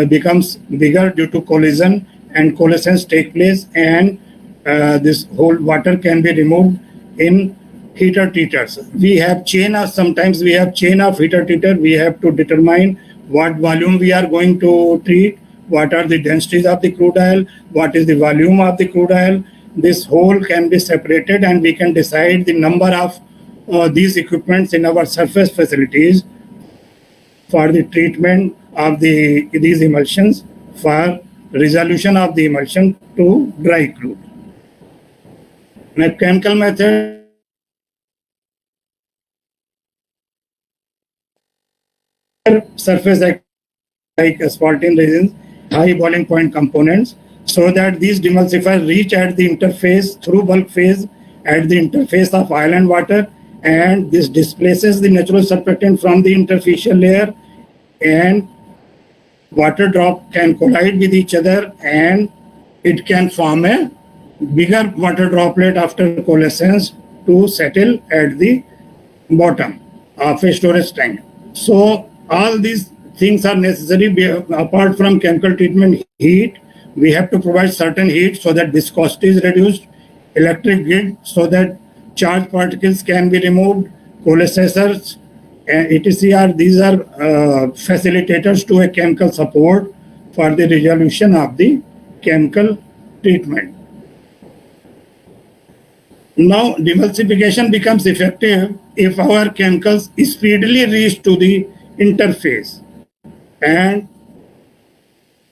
becomes bigger due to collision, and coalescence take place, and this whole water can be removed in heater treaters. We have sometimes we have chain of heater treater. We have to determine what volume we are going to treat, what are the densities of the crude oil, what is the volume of the crude oil. This whole can be separated, and we can decide the number of these equipments in our surface facilities for the treatment of these emulsions for resolution of the emulsion to dry crude. Mechanical method surface like asphaltene resins, high boiling point components, so that these demulsifiers reach at the interface through bulk phase at the interface of oil and water, and this displaces the natural surfactant from the interfacial layer, and water drop can collide with each other, and it can form a bigger water droplet after coalescence to settle at the bottom of a storage tank. So all these things are necessary. Apart from chemical treatment, heat, we have to provide certain heat so that viscosity is reduced, electric grid so that charged particles can be removed, coalescers, etc. These are facilitators to a chemical support for the resolution of the chemical treatment. Now, demulsification becomes effective if our chemicals speedily reach to the interface, and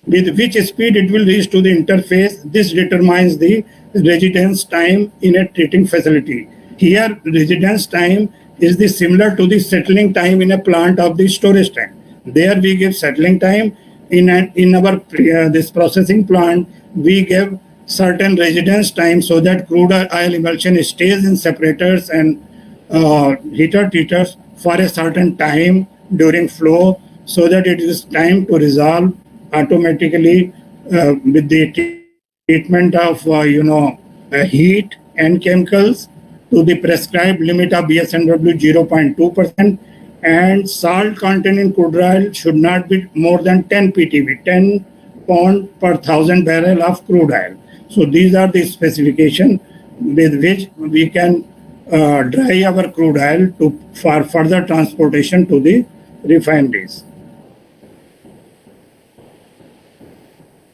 with which speed it will reach to the interface. This determines the residence time in a treating facility. Here, residence time is similar to the settling time in a plant of the storage tank. There we give settling time. In our this processing plant, we give certain residence time so that crude oil emulsion stays in separators and heater treaters for a certain time during flow, so that it is time to resolve automatically with the treatment of heat and chemicals to the prescribed limit of BSNW 0.2%, and salt content in crude oil should not be more than 10 ppb, 10 pound per 1,000 barrel of crude oil. So these are the specifications with which we can dry our crude oil for further transportation to the refineries.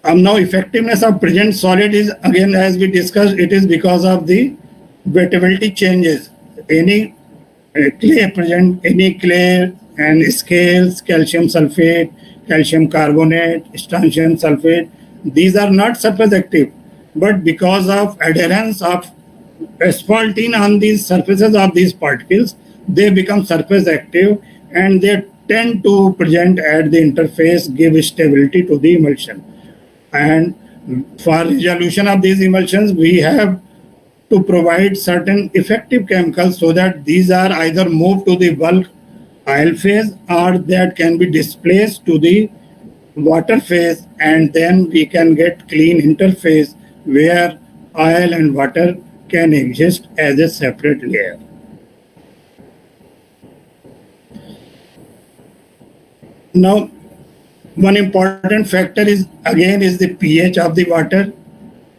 Now effectiveness of present solid is, again as we discussed, it is because of the wettability changes. Any clay present, any clay and scales, calcium sulfate, calcium carbonate, strontium sulfate, these are not surface active, but because of adherence of asphaltene on these surfaces of these particles, they become surface active and they tend to present at the interface, give stability to the emulsion. And for resolution of these emulsions, we have to provide certain effective chemicals so that these are either moved to the bulk oil phase or that can be displaced to the water phase, and then we can get clean interface where oil and water can exist as a separate layer. Now, one important factor is again is the pH of the water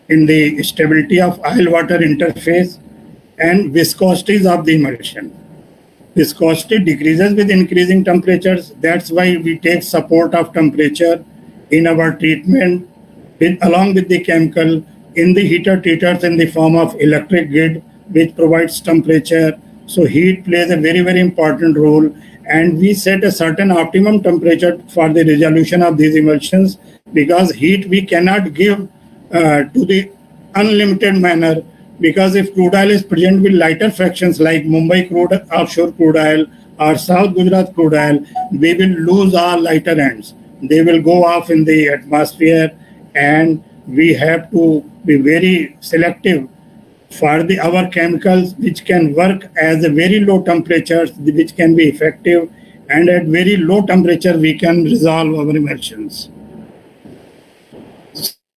in the stability of oil-water interface and viscosities of the emulsion. Viscosity decreases with increasing temperatures. That's why we take support of temperature in our treatment along with the chemical in the heater treaters in the form of electric grid, which provides temperature. So heat plays a very, very important role. And we set a certain optimum temperature for the resolution of these emulsions, because heat we cannot give to the unlimited manner, because if crude oil is present with lighter fractions like Mumbai crude, offshore crude oil or South Gujarat crude oil, we will lose our lighter ends. They will go off in the atmosphere, and we have to be very selective for our chemicals which can work as a very low temperatures, which can be effective, and at very low temperature we can resolve our emulsions.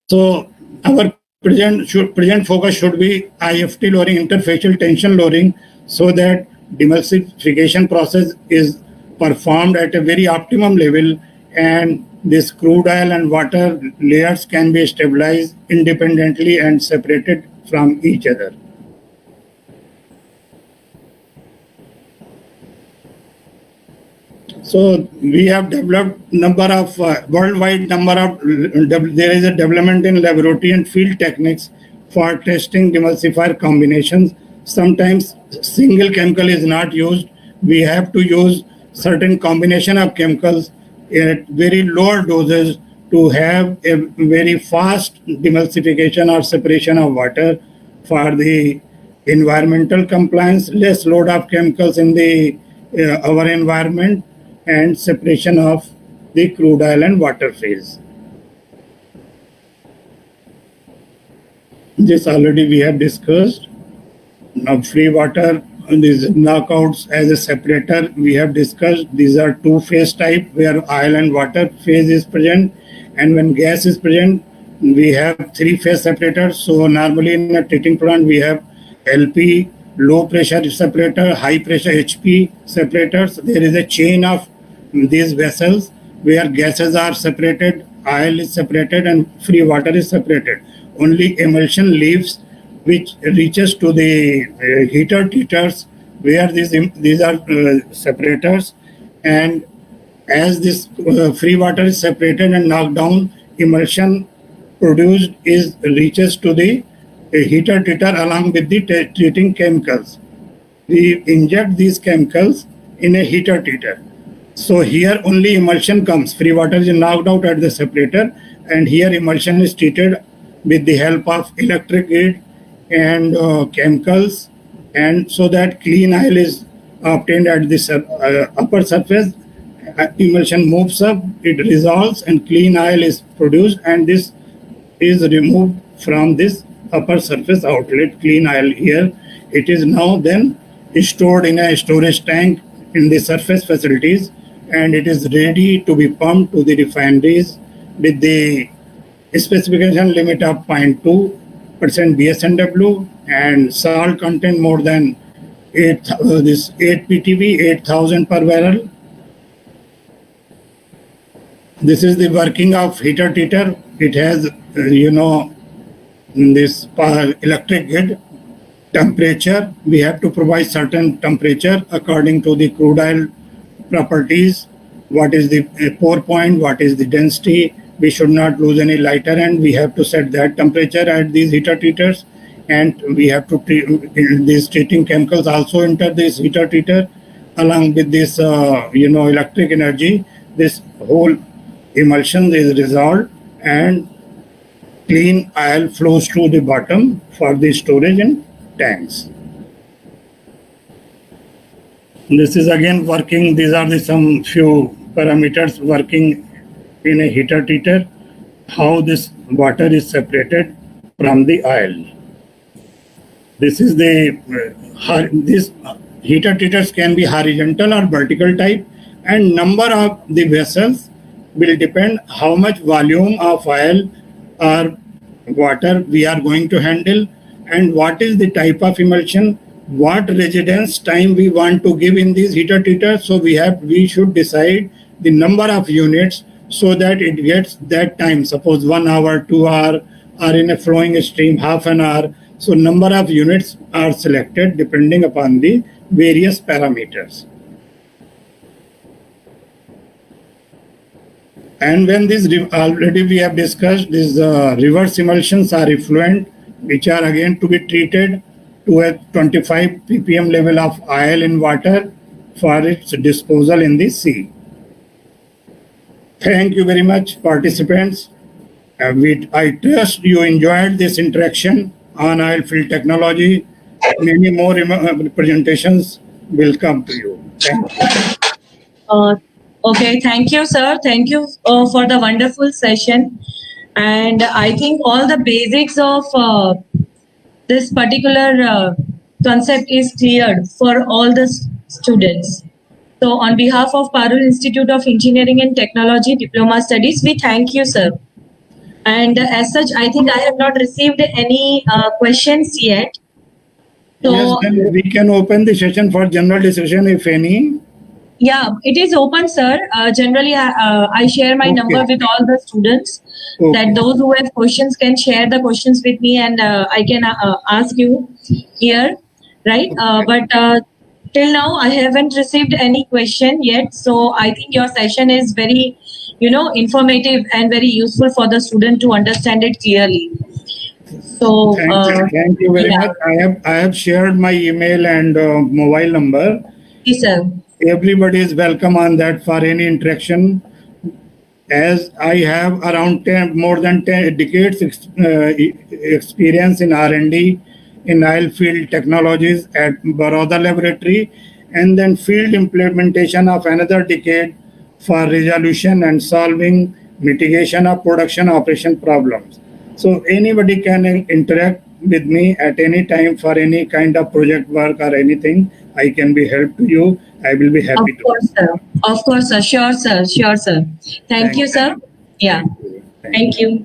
So our present focus should be IFT lowering, interfacial tension lowering, so that demulsification process is performed at a very optimum level, and this crude oil and water layers can be stabilized independently and separated from each other. So we have developed worldwide number of, there is a development in laboratory and field techniques for testing demulsifier combinations. Sometimes single chemical is not used. We have to use certain combination of chemicals at very lower doses to have a very fast demulsification or separation of water for the environmental compliance, less load of chemicals in the our environment, and separation of the crude oil and water phase. This already we have discussed. Now free water, these knockouts as a separator we have discussed. These are two-phase type where oil and water phase is present, and when gas is present we have three-phase separators. So normally in a treating plant we have LP, low pressure separator, high pressure HP separators. There is a chain of these vessels where gases are separated, oil is separated, and free water is separated. Only emulsion leaves which reaches to the heater treaters where these are separators, and as this free water is separated and knocked down, emulsion produced is reaches to the heater treater along with the treating chemicals. We inject these chemicals in a heater treater. So here only emulsion comes. Free water is knocked out at the separator, and here emulsion is treated with the help of electric grid and chemicals, and so that clean oil is obtained at the upper surface. Emulsion moves up, it resolves, and clean oil is produced, and this is removed from this upper surface outlet. Clean oil here, it is now then stored in a storage tank in the surface facilities, and it is ready to be pumped to the refineries with the specification limit of 0.2% BSNW and salt content more than 8 ppb, 8,000 per barrel. This is the working of heater treater. It has this electric grid. Temperature, we have to provide certain temperature according to the crude oil properties. What is the pour point, what is the density. We should not lose any lighter end. We have to set that temperature at these heater treaters, and we have to treat these treating chemicals also enter this heater treater along with this electric energy. This whole emulsion is resolved and clean oil flows to the bottom for the storage in tanks. This is again working. These are the some few parameters working in a heater treater. How this water is separated from the oil. This is the this heater treaters can be horizontal or vertical type, and number of the vessels will depend how much volume of oil or water we are going to handle, and what is the type of emulsion, what residence time we want to give in these heater treaters. So we should decide the number of units so that it gets that time, suppose 1 hour, 2 hour, or in a flowing stream half an hour. So number of units are selected depending upon the various parameters. And when this already we have discussed, these reverse emulsions are effluent, which are again to be treated to a 25 ppm level of oil in water for its disposal in the sea. Thank you very much, participants. I trust you enjoyed this interaction on oil field technology. Many more presentations will come to you. Thank you. Okay, thank you, sir. Thank you for the wonderful session. And I think all the basics of this particular concept is cleared for all the students. So on behalf of Parul Institute of Engineering and Technology Diploma Studies, we thank you, sir. And as such, I think I have not received any questions yet. So, yes, then we can open the session for general discussion if any. Yeah, it is open, sir. Generally, I share my number with all the students. That those who have questions can share the questions with me, and I can ask you here, right? But till now, I haven't received any question yet. So I think your session is very, informative and very useful for the student to understand it clearly. So thank you very much. I have shared my email and mobile number. Yes, sir. Everybody is welcome on that for any interaction. As I have around more than 10 decades experience in R&D in oil field technologies at Baroda Laboratory, and then field implementation of another decade for resolution and solving mitigation of production operation problems. So anybody can interact with me at any time for any kind of project work or anything. I can be help to you. I will be happy to. Of course, sir. Of course, sir. Sure, sir. Sure, sir. Thank you, sir. Yeah. Thank you.